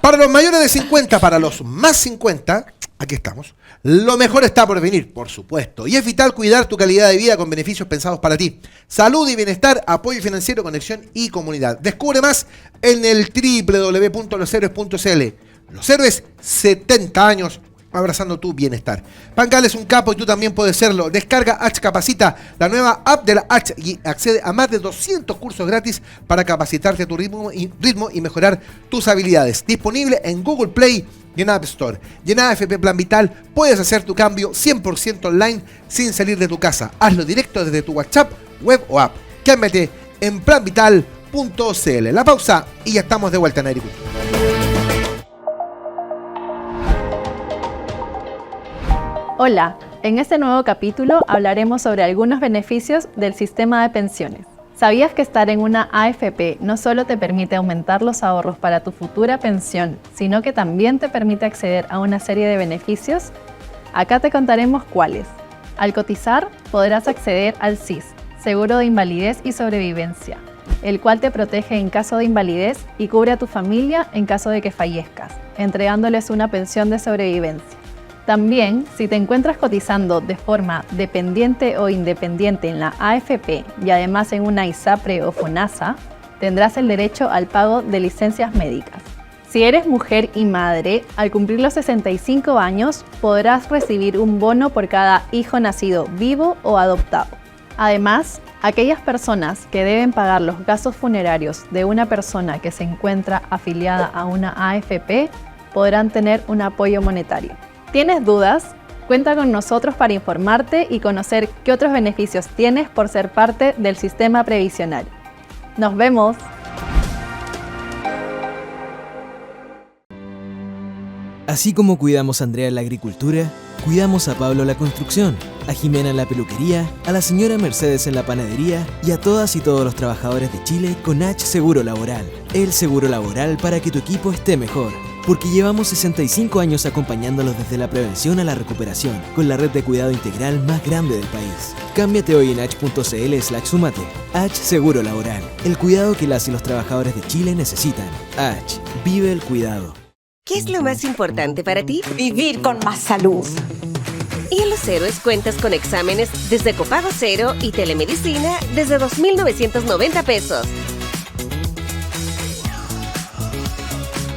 Para los mayores de 50, para los más 50, aquí estamos. Lo mejor está por venir, por supuesto. Y es vital cuidar tu calidad de vida con beneficios pensados para ti. Salud y bienestar, apoyo financiero, conexión y comunidad. Descubre más en el www.loshéroes.cl. Los Héroes, 70 años abrazando tu bienestar. Pangal es un capo y tú también puedes serlo. Descarga H Capacita, la nueva app de la H, y accede a más de 200 cursos gratis para capacitarte a tu ritmo y mejorar tus habilidades. Disponible en Google Play y en App Store. Y en AFP Plan Vital puedes hacer tu cambio 100% online sin salir de tu casa. Hazlo directo desde tu WhatsApp, web o app. Cámbiate en planvital.cl. La pausa y ya estamos de vuelta en Agricultura. Hola, en este nuevo capítulo hablaremos sobre algunos beneficios del sistema de pensiones. ¿Sabías que estar en una AFP no solo te permite aumentar los ahorros para tu futura pensión, sino que también te permite acceder a una serie de beneficios? Acá te contaremos cuáles. Al cotizar, podrás acceder al SIS, Seguro de Invalidez y Sobrevivencia, el cual te protege en caso de invalidez y cubre a tu familia en caso de que fallezcas, entregándoles una pensión de sobrevivencia. También, si te encuentras cotizando de forma dependiente o independiente en la AFP y además en una ISAPRE o FONASA, tendrás el derecho al pago de licencias médicas. Si eres mujer y madre, al cumplir los 65 años, podrás recibir un bono por cada hijo nacido vivo o adoptado. Además, aquellas personas que deben pagar los gastos funerarios de una persona que se encuentra afiliada a una AFP podrán tener un apoyo monetario. ¿Tienes dudas? Cuenta con nosotros para informarte y conocer qué otros beneficios tienes por ser parte del sistema previsional. ¡Nos vemos! Así como cuidamos a Andrea en la agricultura, cuidamos a Pablo en la construcción, a Jimena en la peluquería, a la señora Mercedes en la panadería y a todas y todos los trabajadores de Chile con H Seguro Laboral. El seguro laboral para que tu equipo esté mejor. Porque llevamos 65 años acompañándolos desde la prevención a la recuperación, con la red de cuidado integral más grande del país. Cámbiate hoy en h.cl/sumate. H Seguro Laboral, el cuidado que las y los trabajadores de Chile necesitan. H, vive el cuidado. ¿Qué es lo más importante para ti? Vivir con más salud. Y en Los Héroes cuentas con exámenes desde copago cero y telemedicina desde 2,990 pesos.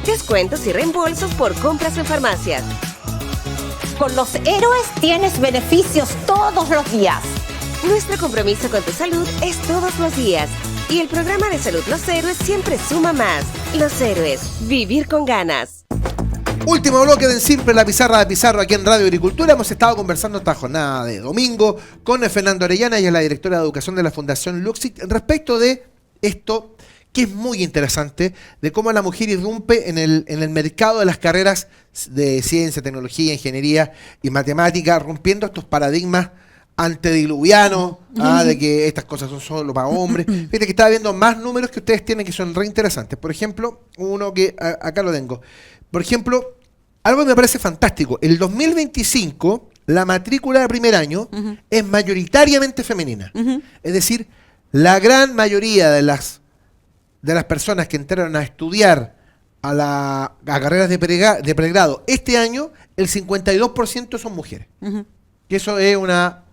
Descuentos y reembolsos por compras en farmacias. Con Los Héroes tienes beneficios todos los días. Nuestro compromiso con tu salud es todos los días. Y el programa de salud Los Héroes siempre suma más. Los Héroes, vivir con ganas. Último bloque de En Simple, la pizarra de Pizarro aquí en Radio Agricultura. Hemos estado conversando esta jornada de domingo con Fernando Orellana, ella es la directora de educación de la Fundación Luxic, respecto de esto que es muy interesante, de cómo la mujer irrumpe en el mercado de las carreras de ciencia, tecnología, ingeniería y matemática, rompiendo estos paradigmas antediluvianos, de que estas cosas son solo para hombres. Fíjate que estaba viendo más números que ustedes tienen que son re interesantes. Por ejemplo, uno que acá lo tengo. Por ejemplo, algo que me parece fantástico. El 2025, la matrícula de primer año es mayoritariamente femenina. Es decir, la gran mayoría de las personas que entraron a estudiar a carreras de pregrado este año, el 52% son mujeres. Y eso es una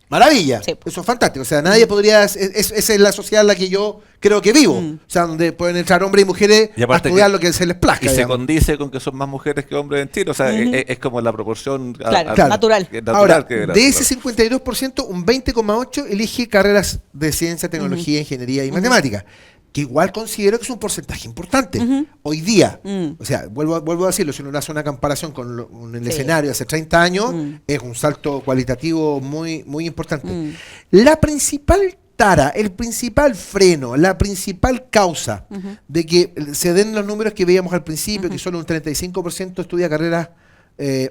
maravilla. Sí. Eso es fantástico. O sea, nadie podría... Esa es la sociedad en la que yo creo que vivo. O sea, donde pueden entrar hombres y mujeres a estudiar lo que se les plazca. Y se condice con que son más mujeres que hombres en Chile. O sea, es como la proporción natural. Ahora, de ese 52%, un 20,8% elige carreras de ciencia, tecnología, ingeniería y matemática. Que igual considero que es un porcentaje importante hoy día. O sea, vuelvo a decirlo, si uno hace una comparación con el escenario de hace 30 años, es un salto cualitativo muy, muy importante. La principal tara, el principal freno, la principal causa de que se den los números que veíamos al principio, que solo un 35% estudia carreras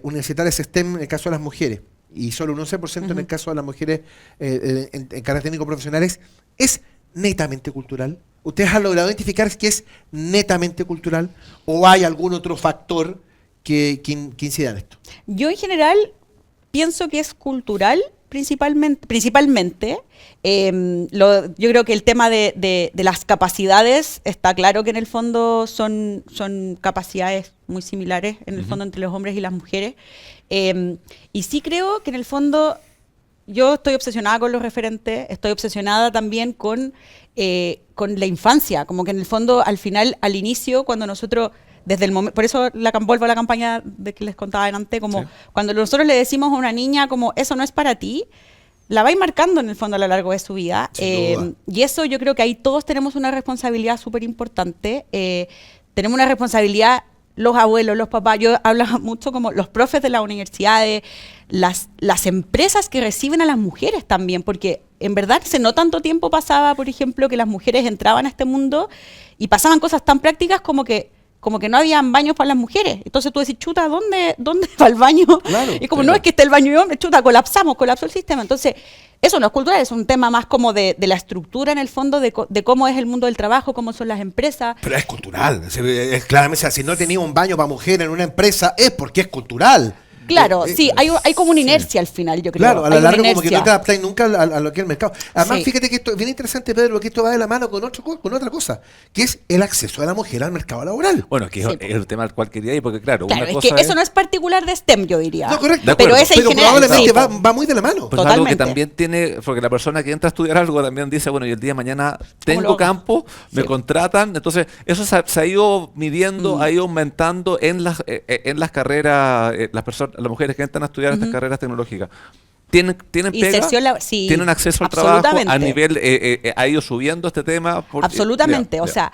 universitarias STEM en el caso de las mujeres, y solo un 11% en el caso de las mujeres en carreras técnico-profesionales, es netamente cultural. ¿Ustedes han logrado identificar que es netamente cultural o hay algún otro factor que incida en esto? Yo en general pienso que es cultural principalmente. Yo creo que el tema de las capacidades está claro que en el fondo son capacidades muy similares en el fondo entre los hombres y las mujeres. Y sí creo que en el fondo yo estoy obsesionada con los referentes, estoy obsesionada también con la infancia, como que en el fondo al inicio, cuando nosotros desde el momento, por eso vuelvo a la campaña de que les contaba antes, como cuando nosotros le decimos a una niña como eso no es para ti, la va a ir marcando en el fondo a lo largo de su vida. Y eso yo creo que ahí todos tenemos una responsabilidad súper importante. Tenemos una responsabilidad, los abuelos, los papás, yo hablo mucho como los profes de las universidades, las empresas que reciben a las mujeres también, porque en verdad hace no tanto tiempo pasaba, por ejemplo, que las mujeres entraban a este mundo y pasaban cosas tan prácticas como que no habían baños para las mujeres. Entonces tú decís, chuta, ¿dónde va el baño? Claro, y como no es que esté el baño de hombre, chuta, colapsó el sistema. Entonces, eso no es cultural, es un tema más como de la estructura en el fondo, de cómo es el mundo del trabajo, cómo son las empresas. Pero es cultural. Es claramente, o sea, si no tenía un baño para mujer en una empresa, es porque es cultural. Claro, sí, hay como una inercia al final, yo creo. Claro, a la Hay larga una como que no te inercia. adaptáis nunca a lo que es el mercado. Además, Sí. fíjate que esto es bien interesante, Pedro, porque esto va de la mano con otra cosa, que es el acceso de la mujer al mercado laboral. Bueno, que Sí, es el tema al cual quería ir, porque claro, Claro, una es cosa que eso no es particular de STEM, yo diría. No, correcto. De Pero acuerdo. ese en Pero general, probablemente sí, va muy de la mano. Pero es algo que Totalmente. también tiene, porque la persona que entra a estudiar algo también dice, bueno, y el día de mañana lo tengo hago? campo, me Sí. contratan, entonces eso se ha ido midiendo, ha ido aumentando en las carreras, las mujeres que entran a estudiar estas carreras tecnológicas. ¿Tienen pega? Inserción sí, ¿Tienen acceso al trabajo? absolutamente. ¿A nivel, ha ido subiendo este tema? Absolutamente, o sea,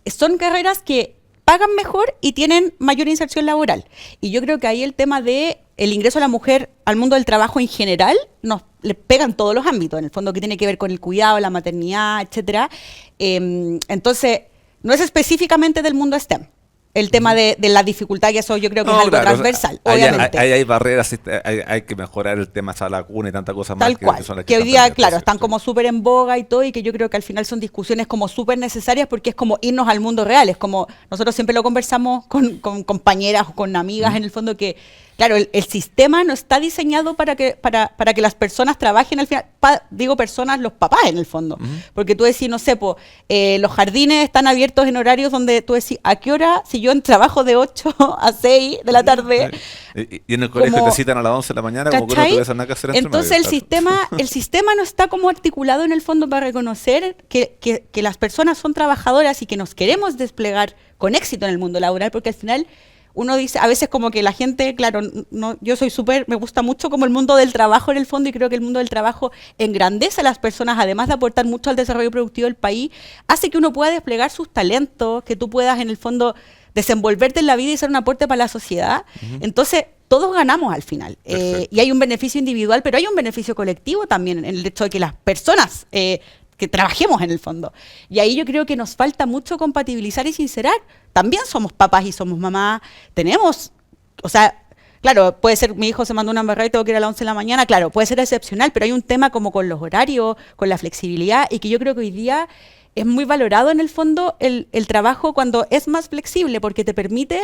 son carreras que pagan mejor y tienen mayor inserción laboral. Y yo creo que ahí el tema de el ingreso a la mujer al mundo del trabajo en general le pega en todos los ámbitos, en el fondo que tiene que ver con el cuidado, la maternidad, etcétera. Entonces, no es específicamente del mundo STEM. El tema de la dificultad, que eso yo creo que es algo claro, transversal, o sea, obviamente. hay barreras, hay que mejorar el tema esa laguna y tanta cosa más. Tal cual, son las que hoy están día, pendientes, claro, sí, están sí. como súper en boga y todo, y que yo creo que al final son discusiones como súper necesarias porque es como irnos al mundo real, es como nosotros siempre lo conversamos con compañeras o con amigas en el fondo que, claro, el sistema no está diseñado para que las personas trabajen al final, digo personas, los papás en el fondo, porque tú decís, no sé, los jardines están abiertos en horarios donde tú decís, ¿a qué hora? Si yo trabajo de 8 a 6 de la tarde... Y en el colegio como- te citan a las 11 de la mañana, como que no ¿Cachai? te ves nada que hacer entre Entonces medio, el sistema no está como articulado en el fondo para reconocer que las personas son trabajadoras y que nos queremos desplegar con éxito en el mundo laboral, porque al final uno dice, a veces como que la gente, claro, yo soy me gusta mucho como el mundo del trabajo en el fondo, y creo que el mundo del trabajo engrandece a las personas, además de aportar mucho al desarrollo productivo del país, hace que uno pueda desplegar sus talentos, que tú puedas en el fondo desenvolverte en la vida y ser un aporte para la sociedad. Entonces, todos ganamos al final. Y hay un beneficio individual, pero hay un beneficio colectivo también en el hecho de que las personas que trabajemos en el fondo. Y ahí yo creo que nos falta mucho compatibilizar y sincerar. También somos papás y somos mamás. Tenemos, o sea, claro, puede ser mi hijo se mandó una embarrada y tengo que ir a las 11 de la mañana. Claro, puede ser excepcional, pero hay un tema como con los horarios, con la flexibilidad, y que yo creo que hoy día es muy valorado en el fondo el trabajo cuando es más flexible, porque te permite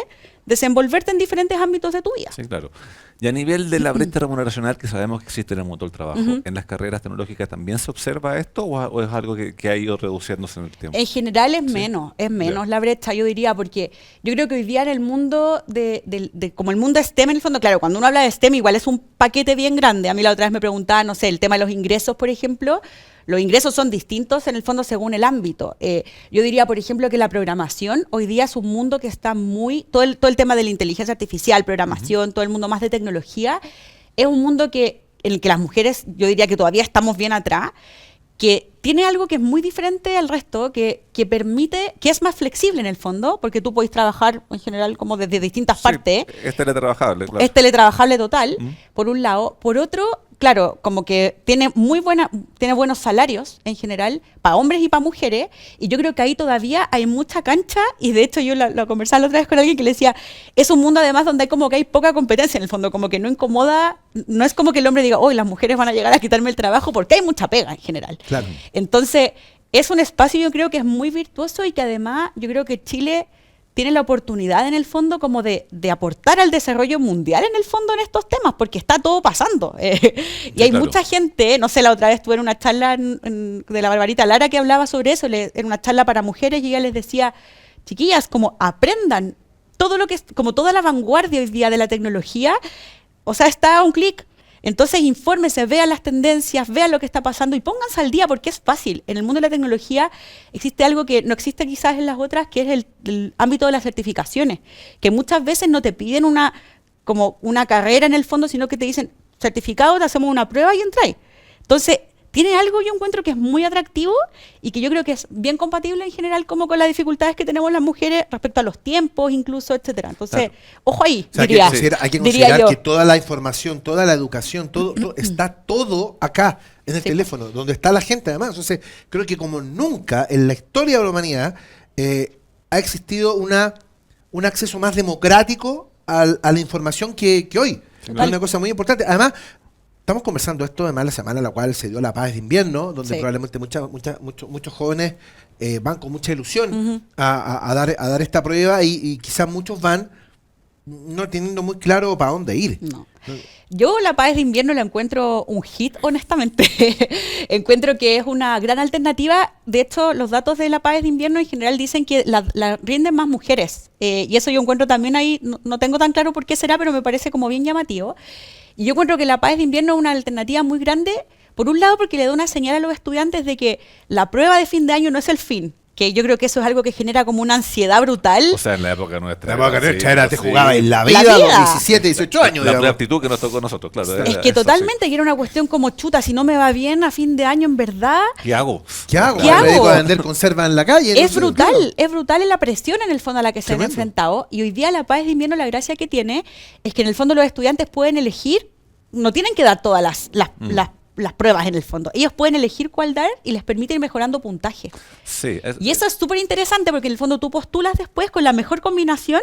desenvolverte en diferentes ámbitos de tu vida. Sí, claro. Y a nivel de la brecha remuneracional que sabemos que existe en el mundo del trabajo, ¿en las carreras tecnológicas también se observa esto o es algo que ha ido reduciéndose en el tiempo? En general es menos la brecha, yo diría, porque yo creo que hoy día en el mundo como el mundo STEM, en el fondo, claro, cuando uno habla de STEM igual es un paquete bien grande. A mí la otra vez me preguntaban, no sé, el tema de los ingresos, por ejemplo. Los ingresos son distintos en el fondo según el ámbito. Yo diría, por ejemplo, que la programación hoy día es un mundo que está todo el tema de la inteligencia artificial, programación, todo el mundo más de tecnología, es un mundo en el que las mujeres, yo diría que todavía estamos bien atrás, que tiene algo que es muy diferente al resto, que permite, que es más flexible en el fondo, porque tú podés trabajar en general como desde distintas partes. Es teletrabajable, claro. Es teletrabajable total, por un lado. Por otro, claro, como que tiene buenos salarios en general, para hombres y para mujeres, y yo creo que ahí todavía hay mucha cancha, y de hecho yo lo conversaba la otra vez con alguien que le decía, es un mundo además donde hay como que hay poca competencia en el fondo, como que no incomoda, no es como que el hombre diga, hoy las mujeres van a llegar a quitarme el trabajo, porque hay mucha pega en general. Claro. Entonces, es un espacio yo creo que es muy virtuoso y que además yo creo que Chile tiene la oportunidad en el fondo como de aportar al desarrollo mundial en el fondo en estos temas, porque está todo pasando. Y hay claro. mucha gente, no sé, la otra vez tuve una charla de la Barbarita Lara que hablaba sobre eso, era una charla para mujeres y ella les decía, chiquillas, como aprendan todo lo que es, como toda la vanguardia hoy día de la tecnología, o sea, está a un clic. Entonces, infórmense, vean las tendencias, vean lo que está pasando y pónganse al día porque es fácil. En el mundo de la tecnología existe algo que no existe quizás en las otras, que es el ámbito de las certificaciones, que muchas veces no te piden como una carrera en el fondo, sino que te dicen, certificado, te hacemos una prueba y entráis. Entonces, tiene algo yo encuentro que es muy atractivo y que yo creo que es bien compatible en general como con las dificultades que tenemos las mujeres respecto a los tiempos incluso, etcétera. Entonces, ojo ahí, O sea, diría, hay que diría considerar yo. que toda la información, toda la educación, está todo acá en el Sí. teléfono, donde está la gente además. Entonces, creo que como nunca en la historia de la humanidad ha existido un acceso más democrático a la información que hoy. Es una cosa muy importante. Además, estamos conversando esto además la semana en la cual se dio la paz de invierno, donde Sí. probablemente muchos jóvenes van con mucha ilusión a dar esta prueba y quizás muchos van no teniendo muy claro para dónde ir. No. Yo la paz de invierno la encuentro un hit, honestamente. Encuentro que es una gran alternativa. De hecho, los datos de la paz de invierno en general dicen que la rinden más mujeres. Y eso yo encuentro también ahí, no tengo tan claro por qué será, pero me parece como bien llamativo. Y yo encuentro que la paz de invierno es una alternativa muy grande, por un lado porque le da una señal a los estudiantes de que la prueba de fin de año no es el fin. Que yo creo que eso es algo que genera como una ansiedad brutal. O sea, en la época nuestra. La época sí, nuestra era, te sí. jugaba en la vida, La a vida. los 17, 18 años. La digamos. aptitud que nos tocó a nosotros, claro. Sí. era Es que eso, totalmente, que era una cuestión como chuta, si no me va bien a fin de año en verdad. sí. ¿Qué hago? ¿Qué hago? ¿Qué Me hago? dedico a vender conserva en la calle. Es no sé, brutal, claro. es brutal en la presión en el fondo a la que se han Tremendo. enfrentado. Y hoy día la paz de invierno, la gracia que tiene es que en el fondo los estudiantes pueden elegir, no tienen que dar todas las pruebas en el fondo. Ellos pueden elegir cuál dar y les permite ir mejorando puntaje. Sí. Y eso es súper interesante porque en el fondo tú postulas después con la mejor combinación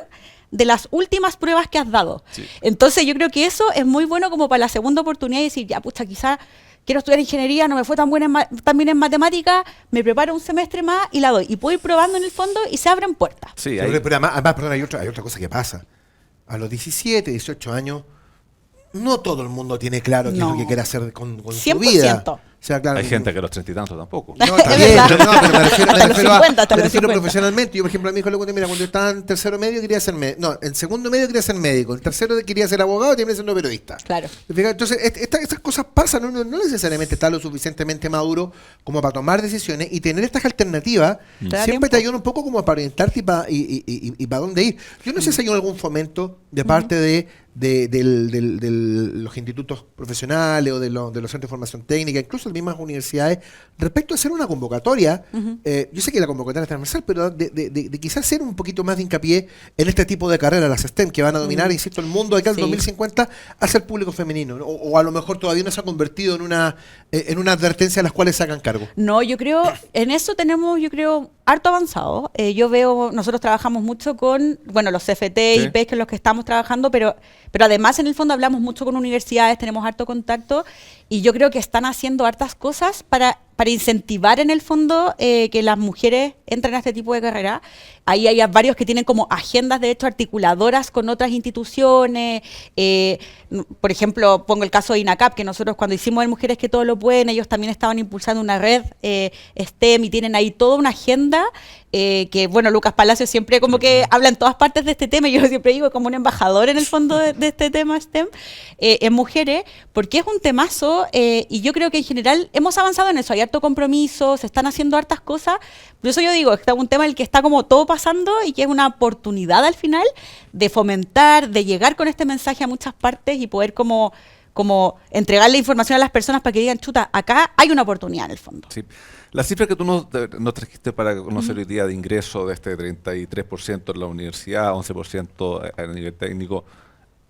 de las últimas pruebas que has dado. Sí. Entonces yo creo que eso es muy bueno como para la segunda oportunidad y decir, ya pucha, quizá quiero estudiar ingeniería, no me fue tan bien en matemática, me preparo un semestre más y la doy. Y puedo ir probando en el fondo y se abren puertas. Sí, Yo ahí- creo que además, perdón, hay otra cosa que pasa. A los 17, 18 años, no todo el mundo tiene claro qué es No. lo que quiere hacer con su 100%. vida. O sea, claro, hay gente que a los 30 y tantos tampoco. No, está Es bien, verdad. pero no, pero me refiero, Hasta los 50, hasta me los refiero 50. profesionalmente. Yo, por ejemplo, a mi hijo le conté, mira, cuando yo estaba en tercero medio quería ser médico. No, en segundo medio quería ser médico. En tercero quería ser abogado y terminé siendo periodista. Claro. ¿Te fijas? Entonces, estas cosas pasan. Uno no necesariamente está lo suficientemente maduro como para tomar decisiones y tener estas alternativas Te da siempre te tiempo. ayuda un poco como para orientarte y para dónde ir. Yo no sé si hay algún fomento de parte de los institutos profesionales o de los centros de formación técnica, incluso las mismas universidades, respecto a hacer una convocatoria. Yo sé que la convocatoria es transversal, pero de quizás hacer un poquito más de hincapié en este tipo de carreras, las STEM, que van a dominar, insisto, el mundo de acá al Sí. 2050 hacia el público femenino. ¿No? O a lo mejor todavía no se ha convertido en una advertencia a las cuales se hagan cargo. No, yo creo, en eso tenemos, yo creo, harto avanzado. Yo veo, nosotros trabajamos mucho con, bueno, los CFT, Sí. IPs, que es los que estamos trabajando, pero además en el fondo hablamos mucho con universidades, tenemos harto contacto y yo creo que están haciendo hartas cosas para incentivar en el fondo que las mujeres entren a este tipo de carrera. Ahí hay varios que tienen como agendas, de hecho, articuladoras con otras instituciones. Por ejemplo, pongo el caso de INACAP, que nosotros cuando hicimos el Mujeres que Todo Lo Pueden, ellos también estaban impulsando una red STEM y tienen ahí toda una agenda que, bueno, Lucas Palacio siempre como que habla en todas partes de este tema, y yo siempre digo como un embajador en el fondo de este tema STEM en mujeres, porque es un temazo y yo creo que en general hemos avanzado en eso, hay harto compromiso, se están haciendo hartas cosas, por eso yo digo, está un tema en el que está como todo pasando y que es una oportunidad al final de fomentar, de llegar con este mensaje a muchas partes y poder como entregarle información a las personas para que digan, chuta, acá hay una oportunidad en el fondo. Sí. La cifra que tú nos trajiste para conocer hoy día de ingreso de este 33% en la universidad, 11% a nivel técnico,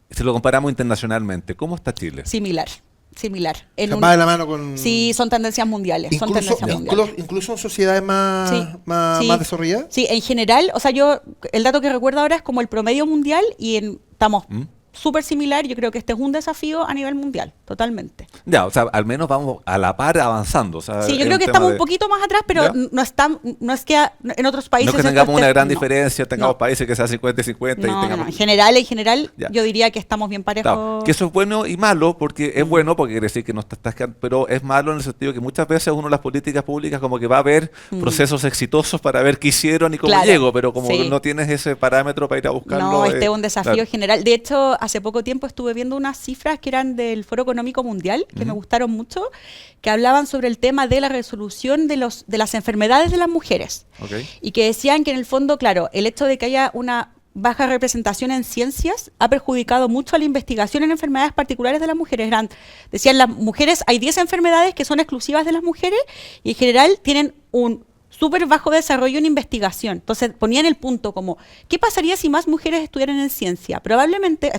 si lo comparamos internacionalmente, ¿cómo está Chile? Similar. Se va de la mano con... Sí, son tendencias mundiales. Incluso en sociedades más, Sí, más, sí. más desarrolladas. Sí, en general, o sea, yo, el dato que recuerdo ahora es como el promedio mundial y estamos súper similar. Yo creo que este es un desafío a nivel mundial, totalmente. Ya, o sea, al menos vamos a la par avanzando. O sea, Sí, yo es creo un que tema estamos de- un poquito más atrás, pero ¿Ya? no es que en otros países... No es que esto tengamos esté- una gran no. diferencia, tengamos No. países que sean 50 y 50 y No, tengamos... en general, Ya. yo diría que estamos bien parejos. Claro, que eso es bueno y malo, porque es bueno porque quiere decir que no estás quedando, pero es malo en el sentido que muchas veces uno las políticas públicas como que va a ver procesos exitosos para ver qué hicieron y cómo Claro, llego, pero como sí. no tienes ese parámetro para ir a buscarlo. No, este es un desafío claro. general. De hecho, hace poco tiempo estuve viendo unas cifras que eran del Foro Económico Económico Mundial, que me gustaron mucho, que hablaban sobre el tema de la resolución de las enfermedades de las mujeres. Ok. Y que decían que en el fondo, claro, el hecho de que haya una baja representación en ciencias ha perjudicado mucho a la investigación en enfermedades particulares de las mujeres. Decían las mujeres, hay 10 enfermedades que son exclusivas de las mujeres y en general tienen un súper bajo desarrollo en investigación. Entonces ponían el punto como, ¿qué pasaría si más mujeres estuvieran en ciencia? Probablemente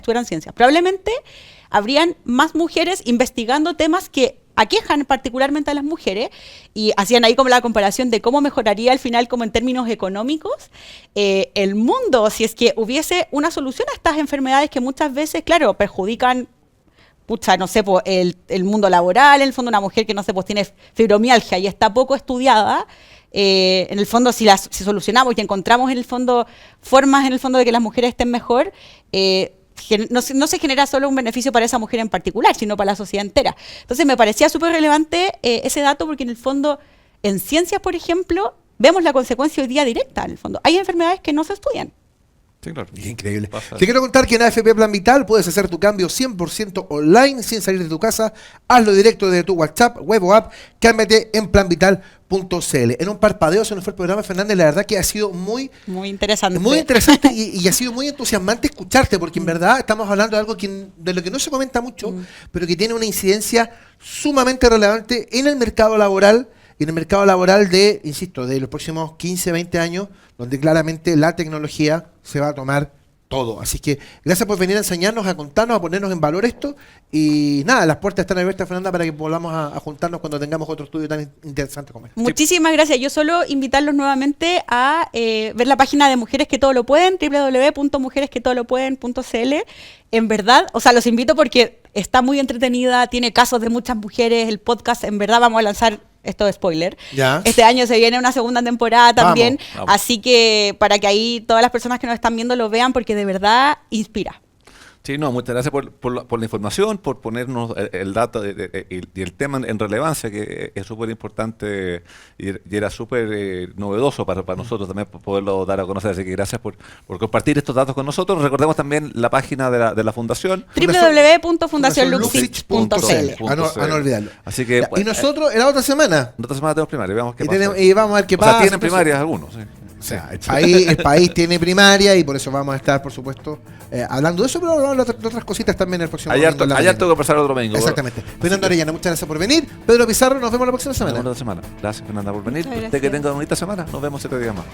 habrían más mujeres investigando temas que aquejan particularmente a las mujeres, y hacían ahí como la comparación de cómo mejoraría al final como en términos económicos el mundo si es que hubiese una solución a estas enfermedades que muchas veces, claro, perjudican no sé, el mundo laboral. En el fondo una mujer que, no sé, tiene fibromialgia y está poco estudiada, en el fondo si solucionamos y encontramos en el fondo formas en el fondo de que las mujeres estén mejor, no se genera solo un beneficio para esa mujer en particular, sino para la sociedad entera. Entonces me parecía súper relevante ese dato, porque en el fondo, en ciencias, por ejemplo, vemos la consecuencia hoy día directa. En el fondo, hay enfermedades que no se estudian. Sí, claro. Increíble. Pasa. Te quiero contar que en AFP Plan Vital puedes hacer tu cambio 100% online sin salir de tu casa. Hazlo directo desde tu WhatsApp, web o app. Cámbiate en planvital.cl. En un parpadeo se nos fue el programa, Fernández. La verdad que ha sido muy interesante. Muy interesante y ha sido muy entusiasmante escucharte, porque en verdad estamos hablando de algo de lo que no se comenta mucho, pero que tiene una incidencia sumamente relevante en el mercado laboral. Y en el mercado laboral insisto, de los próximos 15, 20 años, donde claramente la tecnología se va a tomar todo. Así que gracias por venir a enseñarnos, a contarnos, a ponernos en valor esto. Y nada, las puertas están abiertas, Fernanda, para que volvamos a juntarnos cuando tengamos otro estudio tan interesante como este. Muchísimas gracias. Yo solo invitarlos nuevamente a ver la página de Mujeres que Todo Lo Pueden, www.mujeresquetodolopueden.cl. En verdad, o sea, los invito porque está muy entretenida, tiene casos de muchas mujeres. El podcast, en verdad, vamos a lanzar, esto es spoiler, ¿Ya? Este año se viene una segunda temporada también, Vamos. así que para que ahí todas las personas que nos están viendo lo vean, porque de verdad inspira. Sí, no, muchas gracias por la información, por ponernos el dato y el tema en relevancia, que es súper importante y era súper novedoso para nosotros también poderlo dar a conocer. Así que gracias por compartir estos datos con nosotros. Recordemos también la página de la fundación. www.fundacionluxich.cl. A no olvidarlo. Así que, y nosotros, en la otra semana, tenemos primaria, veamos qué pasa. y vamos a ver qué O sea, pasa. tienen primarias algunos, sí. O sea, el país tiene primaria y por eso vamos a estar, por supuesto, hablando de eso, pero vamos a hablar de otras cositas también el próximo Ayer domingo en la tengo mañana. que conversar otro domingo. Exactamente. Fernando Arellano, muchas gracias por venir. Pedro Pizarro, nos vemos la próxima semana. Nos vemos la semana. Gracias, Fernanda, por venir. Muchas Usted que gracias. tenga una bonita semana. Nos vemos 7 días más.